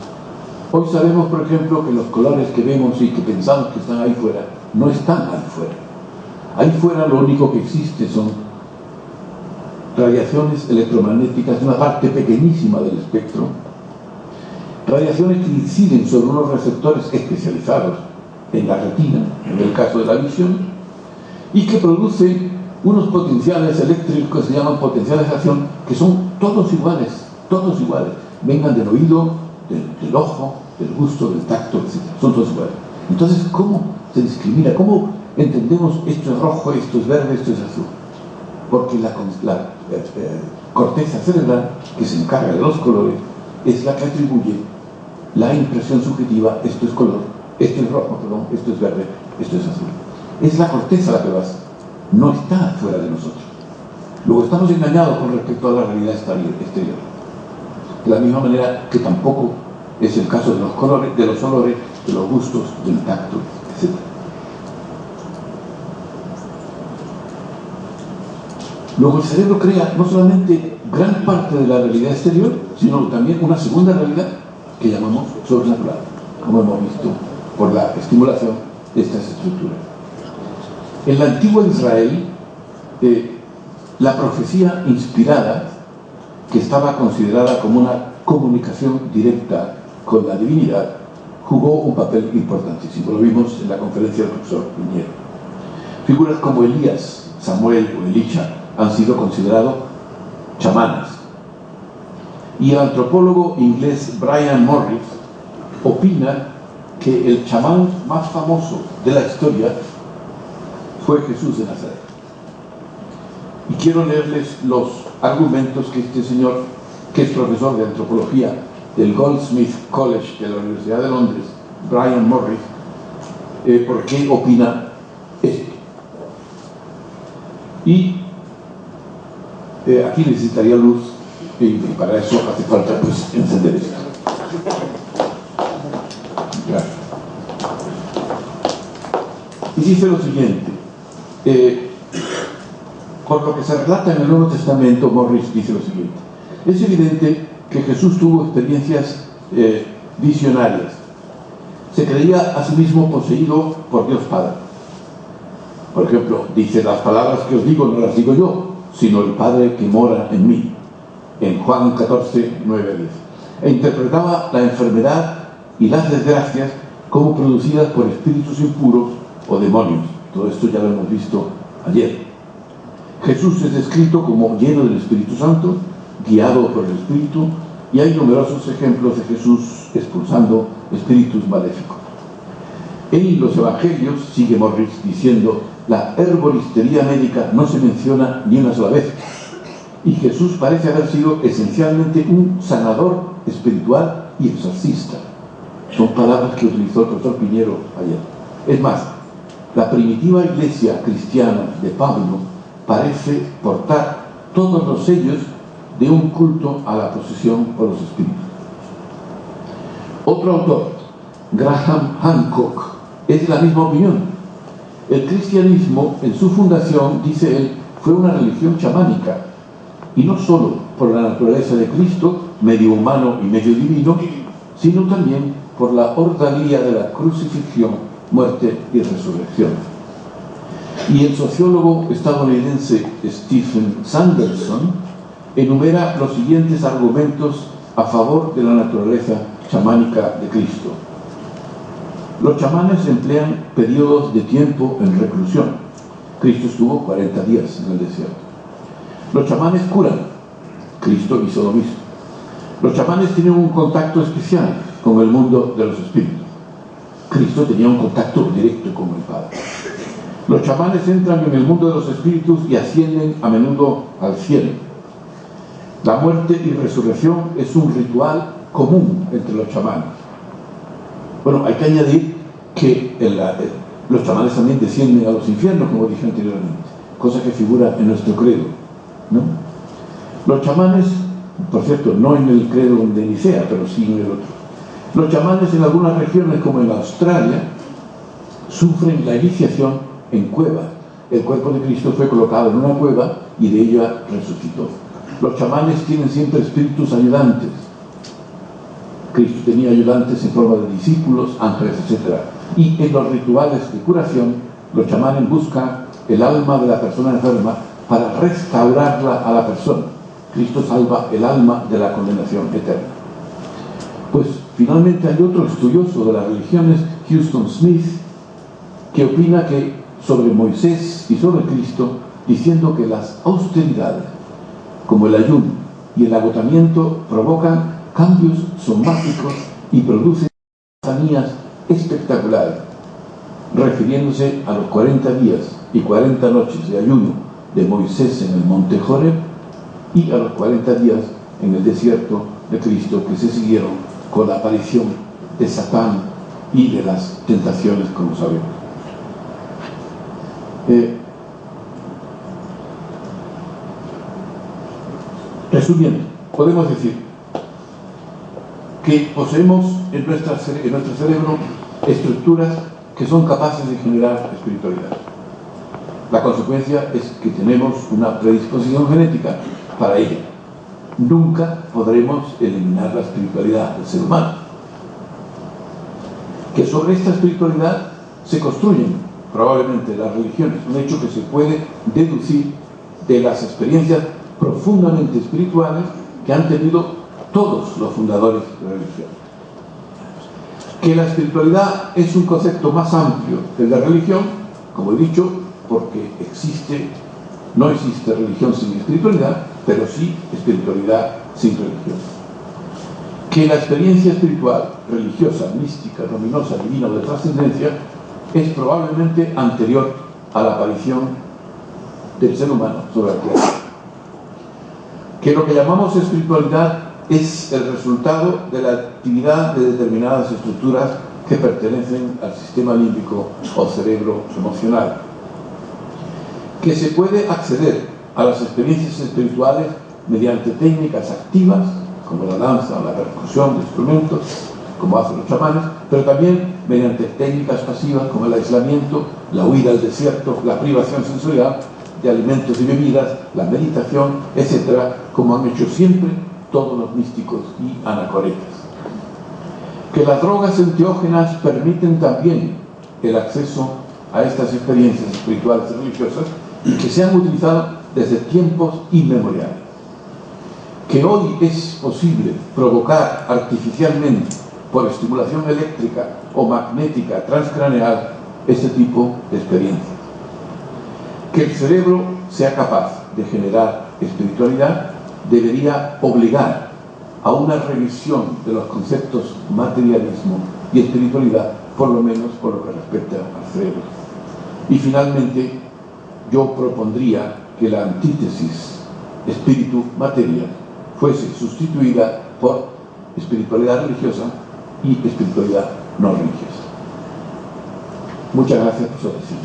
Hoy sabemos, por ejemplo, que los colores que vemos y que pensamos que están ahí fuera, no están ahí fuera. Ahí fuera lo único que existe son radiaciones electromagnéticas de una parte pequeñísima del espectro, radiaciones que inciden sobre unos receptores especializados en la retina, en el caso de la visión, y que producen unos potenciales eléctricos que se llaman potenciales de acción, que son todos iguales, vengan del oído, del ojo, del gusto, del tacto, etc. Son todos iguales. Entonces, ¿cómo se discrimina? ¿Cómo entendemos esto es rojo, esto es verde, esto es azul? Porque la corteza cerebral, que se encarga de los colores, es la que atribuye la impresión subjetiva: esto es color, esto es rojo, perdón, esto es verde, esto es azul. Es la corteza la que lo hace, no está fuera de nosotros. Luego estamos engañados con respecto a la realidad exterior, de la misma manera que tampoco es el caso de los colores, de los olores, de los gustos, del tacto, etc. Luego el cerebro crea no solamente gran parte de la realidad exterior, sino también una segunda realidad que llamamos sobrenatural, como hemos visto por la estimulación de estas estructuras. En la antigua Israel, la profecía inspirada, que estaba considerada como una comunicación directa con la divinidad, jugó un papel importantísimo. Lo vimos en la conferencia del profesor Piñero. Figuras como Elías, Samuel o Elisha han sido considerados chamanes. Y el antropólogo inglés Brian Morris opina que el chamán más famoso de la historia fue Jesús de Nazaret. Y quiero leerles los argumentos que este señor, que es profesor de antropología del Goldsmith College de la Universidad de Londres, Brian Morris, por qué opina esto. Y aquí necesitaría luz, y para eso hace falta pues encender esto. Gracias. Y dice lo siguiente, por lo que se relata en el Nuevo Testamento, Morris dice lo siguiente: es evidente que Jesús tuvo experiencias visionarias. Se creía a sí mismo poseído por Dios Padre. Por ejemplo, dice: las palabras que os digo no las digo yo, sino el Padre que mora en mí, en Juan 14, 9 a 10. E interpretaba la enfermedad y las desgracias como producidas por espíritus impuros o demonios. Todo esto ya lo hemos visto ayer. Jesús es descrito como lleno del Espíritu Santo, guiado por el Espíritu, y hay numerosos ejemplos de Jesús expulsando espíritus maléficos. En los Evangelios, sigue Morris diciendo, la herboristería médica no se menciona ni una sola vez, y Jesús parece haber sido esencialmente un sanador espiritual y exorcista. Son palabras que utilizó el profesor Piñero ayer. Es más, la primitiva iglesia cristiana de Pablo parece portar todos los sellos de un culto a la posesión por los espíritus. Otro autor, Graham Hancock, es de la misma opinión. El cristianismo, en su fundación, dice él, fue una religión chamánica, y no solo por la naturaleza de Cristo, medio humano y medio divino, sino también por la ordalía de la crucifixión, muerte y resurrección. Y el sociólogo estadounidense Stephen Sanderson enumera los siguientes argumentos a favor de la naturaleza chamánica de Cristo. Los chamanes emplean periodos de tiempo en reclusión. Cristo estuvo 40 días en el desierto. Los chamanes curan. Cristo hizo lo mismo. Los chamanes tienen un contacto especial con el mundo de los espíritus. Cristo tenía un contacto directo con el Padre. Los chamanes entran en el mundo de los espíritus y ascienden a menudo al cielo. La muerte y resurrección es un ritual común entre los chamanes. Bueno, hay que añadir que los chamanes también descienden a los infiernos, como dije anteriormente, cosa que figura en nuestro credo, ¿no? Los chamanes, por cierto, no en el credo de Nicea, pero sí en el otro. Los chamanes en algunas regiones, como en Australia, sufren la iniciación en cuevas. El cuerpo de Cristo fue colocado en una cueva y de ella resucitó. Los chamanes tienen siempre espíritus ayudantes. Cristo tenía ayudantes en forma de discípulos, ángeles, etc. Y en los rituales de curación, los chamanes buscan el alma de la persona enferma para restaurarla a la persona. Cristo salva el alma de la condenación eterna. Pues finalmente hay otro estudioso de las religiones, Houston Smith, que opina que sobre Moisés y sobre Cristo, diciendo que las austeridades, como el ayuno y el agotamiento, provocan cambios somáticos y producen hazanías espectaculares, refiriéndose a los 40 días y 40 noches de ayuno de Moisés en el monte Joreb y a los 40 días en el desierto de Cristo, que se siguieron con la aparición de Satán y de las tentaciones, como sabemos. Resumiendo, podemos decir que poseemos en nuestro cerebro estructuras que son capaces de generar espiritualidad. La consecuencia es que tenemos una predisposición genética para ello. Nunca podremos eliminar la espiritualidad del ser humano. Que sobre esta espiritualidad se construyen probablemente las religiones, un hecho que se puede deducir de las experiencias profundamente espirituales que han tenido todos los fundadores de la religión. Que la espiritualidad es un concepto más amplio que el de religión, como he dicho, porque no existe religión sin espiritualidad, pero sí espiritualidad sin religión. que la experiencia espiritual, religiosa, mística, luminosa, divina o de trascendencia es probablemente anterior a la aparición del ser humano sobre la Tierra. Que lo que llamamos espiritualidad es el resultado de la actividad de determinadas estructuras que pertenecen al sistema límbico o cerebro emocional. Que se puede acceder a las experiencias espirituales mediante técnicas activas, como la danza o la percusión de instrumentos, como hacen los chamanes, pero también mediante técnicas pasivas como el aislamiento, la huida al desierto, la privación sensorial de alimentos y bebidas, la meditación, etcétera, como han hecho siempre todos los místicos y anacoretas. Que las drogas enteógenas permiten también el acceso a estas experiencias espirituales y religiosas y que se han utilizado desde tiempos inmemoriales. Que hoy es posible provocar artificialmente por estimulación eléctrica o magnética transcraneal este tipo de experiencias. Que el cerebro sea capaz de generar espiritualidad debería obligar a una revisión de los conceptos materialismo y espiritualidad, por lo menos por lo que respecta al cerebro. Y finalmente, yo propondría que la antítesis espíritu-materia fuese sustituida por espiritualidad religiosa y espiritualidad no religiosa. Muchas gracias por su atención.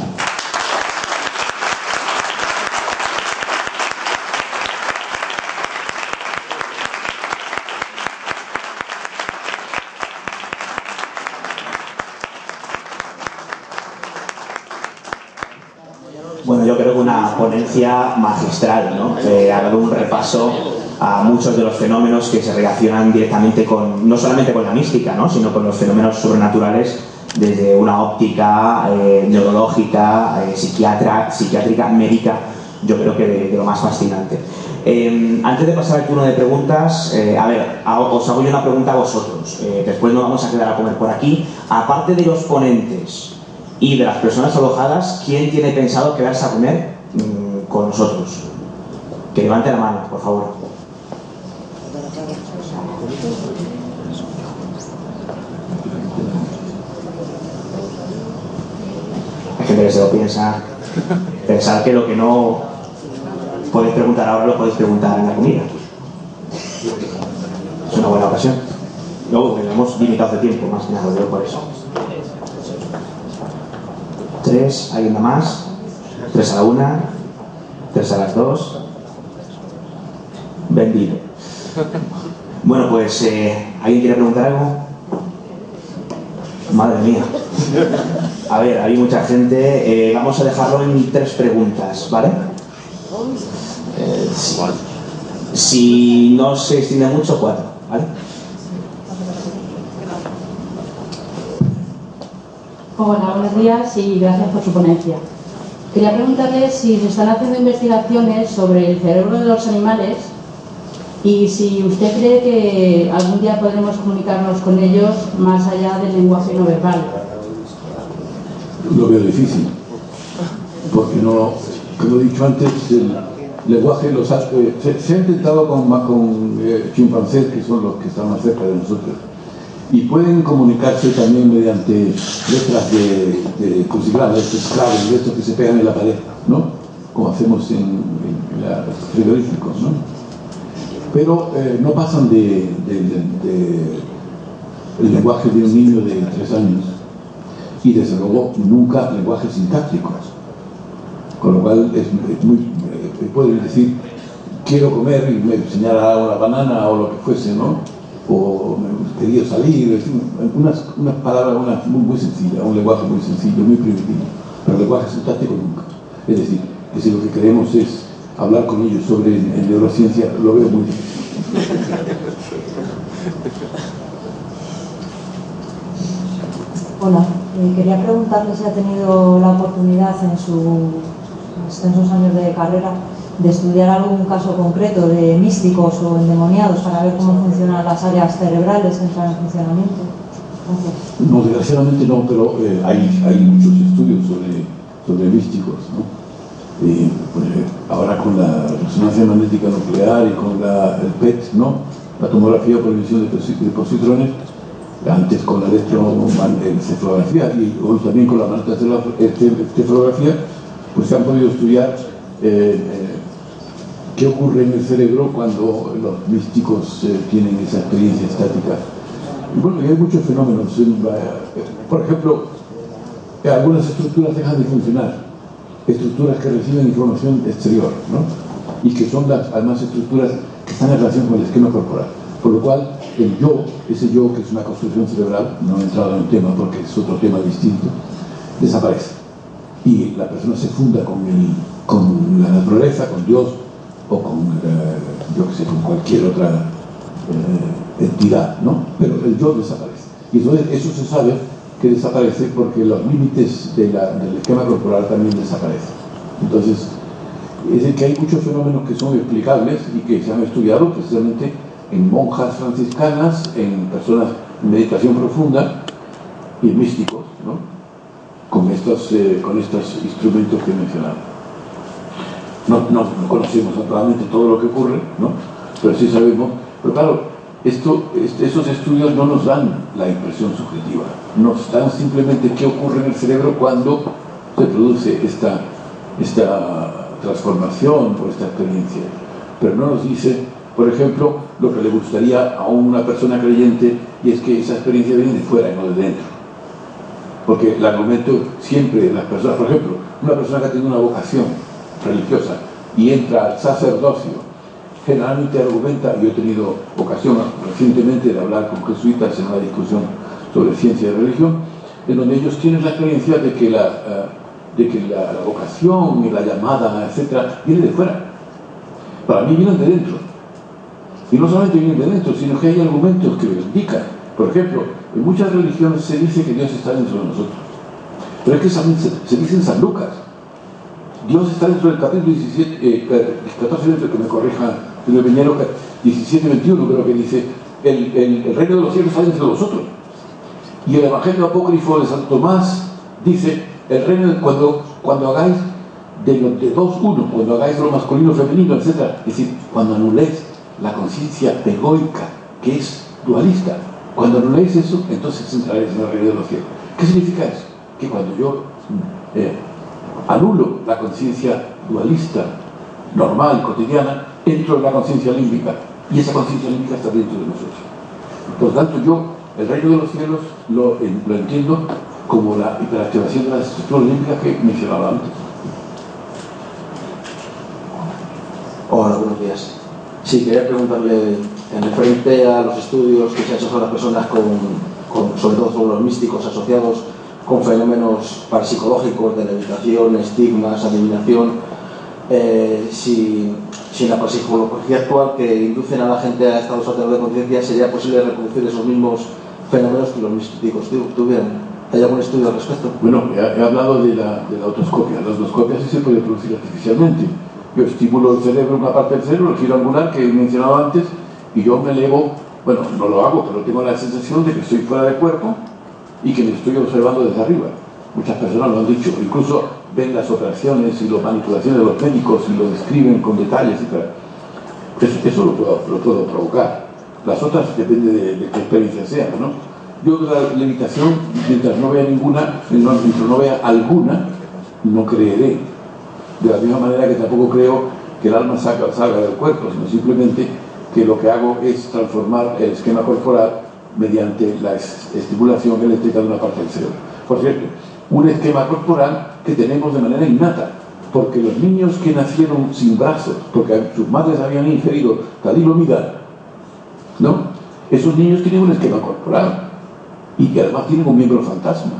Bueno, yo creo que una ponencia magistral, ¿no? Ha dado un repaso a muchos de los fenómenos que se relacionan directamente con, no solamente con la mística, ¿no?, sino con los fenómenos sobrenaturales desde una óptica neurológica, psiquiátrica, médica. Yo creo que de lo más fascinante. Antes de pasar al turno de preguntas, os hago yo una pregunta a vosotros. Después nos vamos a quedar a comer por aquí. Aparte de los ponentes y de las personas alojadas, ¿quién tiene pensado quedarse a comer con nosotros? Que levante la mano, por favor. Hay gente que se lo piensa. Pensar que lo que no podéis preguntar ahora lo podéis preguntar en la comida. Es una buena ocasión. Luego tenemos limitados de tiempo, más que nada, lo digo por eso. 3, hay una más. 3 a la 1, 3 a las 2. Vendido. Bueno, pues, ¿alguien quiere preguntar algo? Madre mía. A ver, hay mucha gente. Vamos a dejarlo en 3 preguntas, ¿vale? Si no se extiende mucho, 4, ¿vale? Hola, buenos días y gracias por su ponencia. Quería preguntarle si se están haciendo investigaciones sobre el cerebro de los animales y si usted cree que algún día podremos comunicarnos con ellos más allá del lenguaje no verbal. Lo veo difícil, porque no, como he dicho antes, el lenguaje se ha intentado con chimpancés, que son los que están más cerca de nosotros, y pueden comunicarse también mediante letras de crucigramas, estos claves, de estos que se pegan en la pared, ¿no?, como hacemos en los frigoríficos, ¿no? Pero no pasan del lenguaje de un niño de 3 años, y desde luego nunca lenguajes sintácticos, con lo cual pueden decir quiero comer y me señala una banana o lo que fuese, ¿no?, o quería salir, unas palabras muy sencillas, un lenguaje muy sencillo, muy primitivo, pero el lenguaje sintáctico nunca. Es decir, que si lo que queremos es hablar con ellos sobre neurociencia, lo veo muy difícil. Hola, quería preguntarle si ha tenido la oportunidad en sus extensos años de carrera de estudiar algún caso concreto de místicos o endemoniados para ver cómo funcionan las áreas cerebrales que entran en funcionamiento. Gracias. No, desgraciadamente no, pero hay muchos estudios sobre místicos, ¿no? Pues, ahora con la resonancia magnética nuclear y con el PET, ¿no?, la tomografía por emisión de positrones, antes con la electroencefalografía y hoy también con la magnetoencefalografía, pues se han podido estudiar qué ocurre en el cerebro cuando los místicos tienen esa experiencia estática. Y bueno, y hay muchos fenómenos. Por ejemplo, algunas estructuras dejan de funcionar, estructuras que reciben información exterior, ¿no? Y que son además estructuras que están en relación con el esquema corporal. Por lo cual, el yo, ese yo que es una construcción cerebral, no he entrado en el tema porque es otro tema distinto, desaparece. Y la persona se funda con la naturaleza, con Dios, o con, yo qué sé, con cualquier otra entidad, ¿no? Pero el yo desaparece. Y entonces eso se sabe que desaparece porque los límites del esquema corporal también desaparecen. Entonces, es decir, que hay muchos fenómenos que son explicables y que se han estudiado precisamente en monjas franciscanas, en personas en meditación profunda y en místicos, ¿no? Con estos instrumentos que he mencionado. No conocemos naturalmente todo lo que ocurre, ¿no? Pero sí sabemos. Pero claro, esos estudios no nos dan la impresión subjetiva, nos dan simplemente qué ocurre en el cerebro cuando se produce esta transformación por esta experiencia. Pero no nos dice, por ejemplo, lo que le gustaría a una persona creyente, y es que esa experiencia viene de fuera y no de dentro. Porque el argumento siempre de las personas, por ejemplo, una persona que tiene una vocación religiosa y entra al sacerdocio, generalmente argumenta, yo he tenido ocasión recientemente de hablar con jesuitas en una discusión sobre ciencia y religión, en donde ellos tienen la experiencia de que la vocación y la llamada, etcétera, viene de fuera. Para mí vienen de dentro. Y no solamente vienen de dentro, sino que hay argumentos que lo indican. Por ejemplo, en muchas religiones se dice que Dios está dentro de nosotros. Pero es que se dice en San Lucas. Dios está dentro del capítulo 14, que me corrija el Peñero, 17-21, creo que dice, el reino de los cielos está dentro de vosotros. Y el Evangelio apócrifo de Santo Tomás dice, el reino, cuando hagáis de dos uno, cuando hagáis lo masculino, femenino, etc. Es decir, cuando anuléis la conciencia egoica, que es dualista, cuando anuléis eso, entonces entraréis en el reino de los cielos. ¿Qué significa eso? Que cuando yo anulo la conciencia dualista, normal, cotidiana, entro en la conciencia límbica, y esa conciencia límbica está dentro de nosotros. Por lo tanto, yo, el reino de los cielos, lo entiendo como la hiperactivación de las estructuras límbicas que mencionaba antes. Hola, buenos días. Sí, quería preguntarle, en referente a los estudios que se han hecho sobre las personas sobre todo sobre los místicos asociados con fenómenos parapsicológicos de levitación, estigmas, adivinación, si en la parapsicología actual que inducen a la gente a estados alternados de conciencia sería posible reproducir esos mismos fenómenos que los místicos tuvieran. ¿Hay algún estudio al respecto? Bueno, he hablado de la autoscopia. La autoscopia sí se puede producir artificialmente. Yo estimulo el cerebro, una parte del cerebro, el giro angular que he mencionado antes, y yo me elevo, bueno, no lo hago, pero tengo la sensación de que estoy fuera de cuerpo y que me estoy observando desde arriba. Muchas personas lo han dicho, incluso ven las operaciones y las manipulaciones de los médicos y lo describen con detalles, etc. Eso lo puedo provocar. Las otras depende de qué experiencia sea, ¿no? Yo de la levitación, mientras no vea mientras no vea alguna, no creeré. De la misma manera que tampoco creo que el alma salga del cuerpo, sino simplemente que lo que hago es transformar el esquema corporal mediante la estimulación eléctrica de una parte del cerebro. Por cierto, un esquema corporal que tenemos de manera innata, porque los niños que nacieron sin brazos, porque sus madres habían ingerido talidomida, ¿no? Esos niños tienen un esquema corporal y que además tienen un miembro fantasma,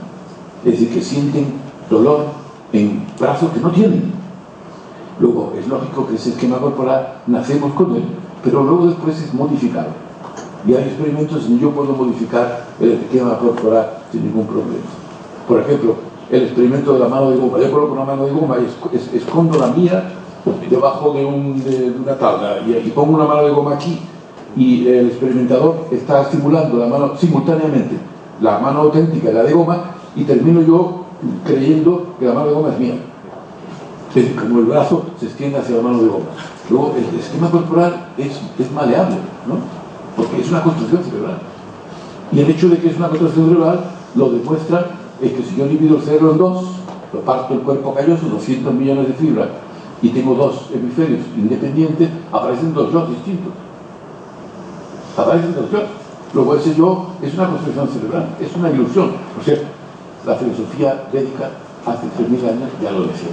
es decir, que sienten dolor en brazos que no tienen. Luego, es lógico que ese esquema corporal nacemos con él, pero luego después es modificado. Y hay experimentos en que yo puedo modificar el esquema corporal sin ningún problema. Por ejemplo, el experimento de la mano de goma. Yo coloco una mano de goma y escondo la mía debajo de una tabla y pongo una mano de goma aquí y el experimentador está estimulando la mano simultáneamente, la mano auténtica y la de goma, y termino yo creyendo que la mano de goma es mía. Es decir, como el brazo se extiende hacia la mano de goma. Luego, el esquema corporal es maleable, ¿no? porque es una construcción cerebral. Y el hecho de que es una construcción cerebral lo demuestra es que si yo divido el cerebro en dos, lo parto el cuerpo calloso, 200 millones de fibras, y tengo dos hemisferios independientes, aparecen dos yo distintos. Aparecen dos yo. Luego ese yo es una construcción cerebral, es una ilusión. Por cierto, la filosofía védica hace 3000 años ya lo decía.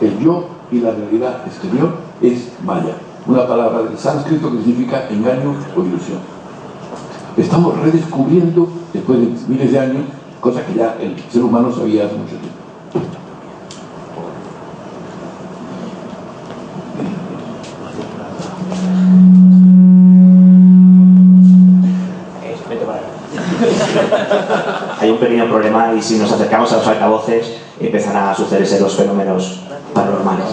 El yo y la realidad exterior es maya, una palabra del sánscrito que significa engaño o ilusión. Estamos redescubriendo, después de miles de años, cosas que ya el ser humano sabía hace mucho tiempo. Hay un pequeño problema y si nos acercamos a los altavoces empiezan a sucederse los fenómenos paranormales.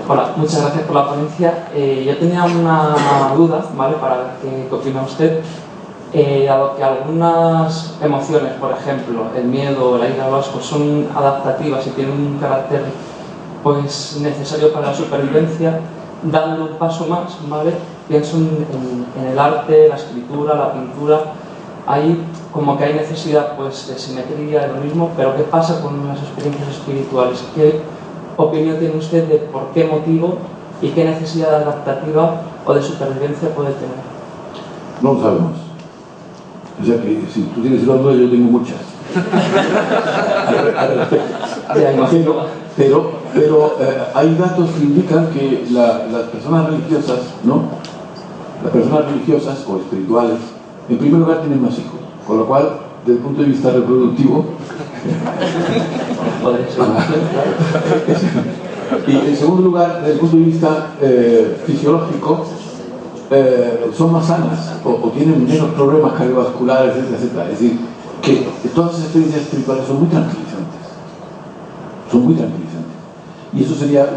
Hola, muchas gracias por la ponencia. Yo tenía una duda, ¿vale? Para ver qué opina usted. Dado que algunas emociones, por ejemplo, el miedo, la ira o el asco, son adaptativas y tienen un carácter pues necesario para la supervivencia, dando un paso más, ¿vale? Pienso en el arte, la escritura, la pintura. Ahí como que hay necesidad pues de simetría, de lo mismo, pero ¿qué pasa con las experiencias espirituales? ¿Qué opinión tiene usted de por qué motivo y qué necesidad adaptativa o de supervivencia puede tener? No lo sabemos. O sea que si tú tienes la duda, yo tengo muchas. Pero hay datos que indican que las personas religiosas, ¿no? Las personas religiosas o espirituales, en primer lugar tienen más hijos, con lo cual, desde el punto de vista reproductivo, y en segundo lugar, desde el punto de vista fisiológico, son más sanas o tienen menos problemas cardiovasculares, etcétera, etcétera. Es decir, que todas esas experiencias espirituales son muy tranquilizantes. Son muy tranquilizantes. Y eso sería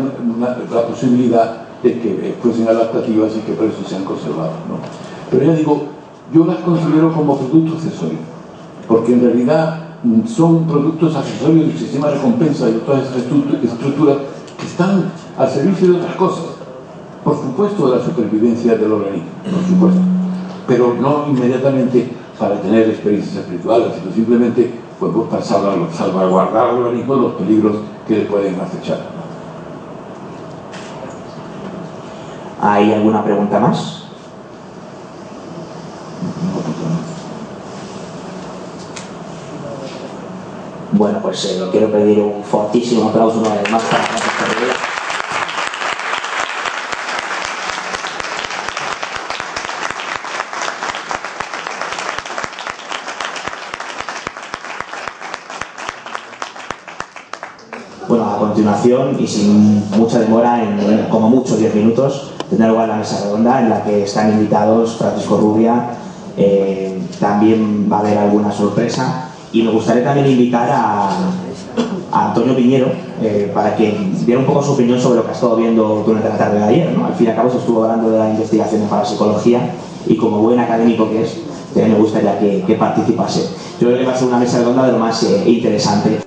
la posibilidad de que fuesen adaptativas y que por eso se han conservado, ¿no? Pero ya digo, yo las considero como productos accesorios, porque en realidad son productos accesorios del sistema de recompensa y de todas esas estructuras que están al servicio de otras cosas. Por supuesto, de la supervivencia del organismo, por supuesto, pero no inmediatamente para tener experiencias espirituales, sino simplemente pues, para salvaguardar al organismo de los peligros que le pueden acechar. ¿Hay alguna pregunta más? Bueno, pues quiero pedir un fortísimo aplauso una vez más para Francisco Rivera. Bueno, a continuación, y sin mucha demora, en como mucho 10 minutos, tendrá lugar la mesa redonda en la que están invitados Francisco Rubia, también va a haber alguna sorpresa, y me gustaría también invitar a Antonio Piñero para que diera un poco su opinión sobre lo que ha estado viendo durante la tarde de ayer, ¿no? Al fin y al cabo se estuvo hablando de la investigación en parapsicología y como buen académico que es, me gustaría que participase. Yo creo que va a ser una mesa redonda de lo más interesante.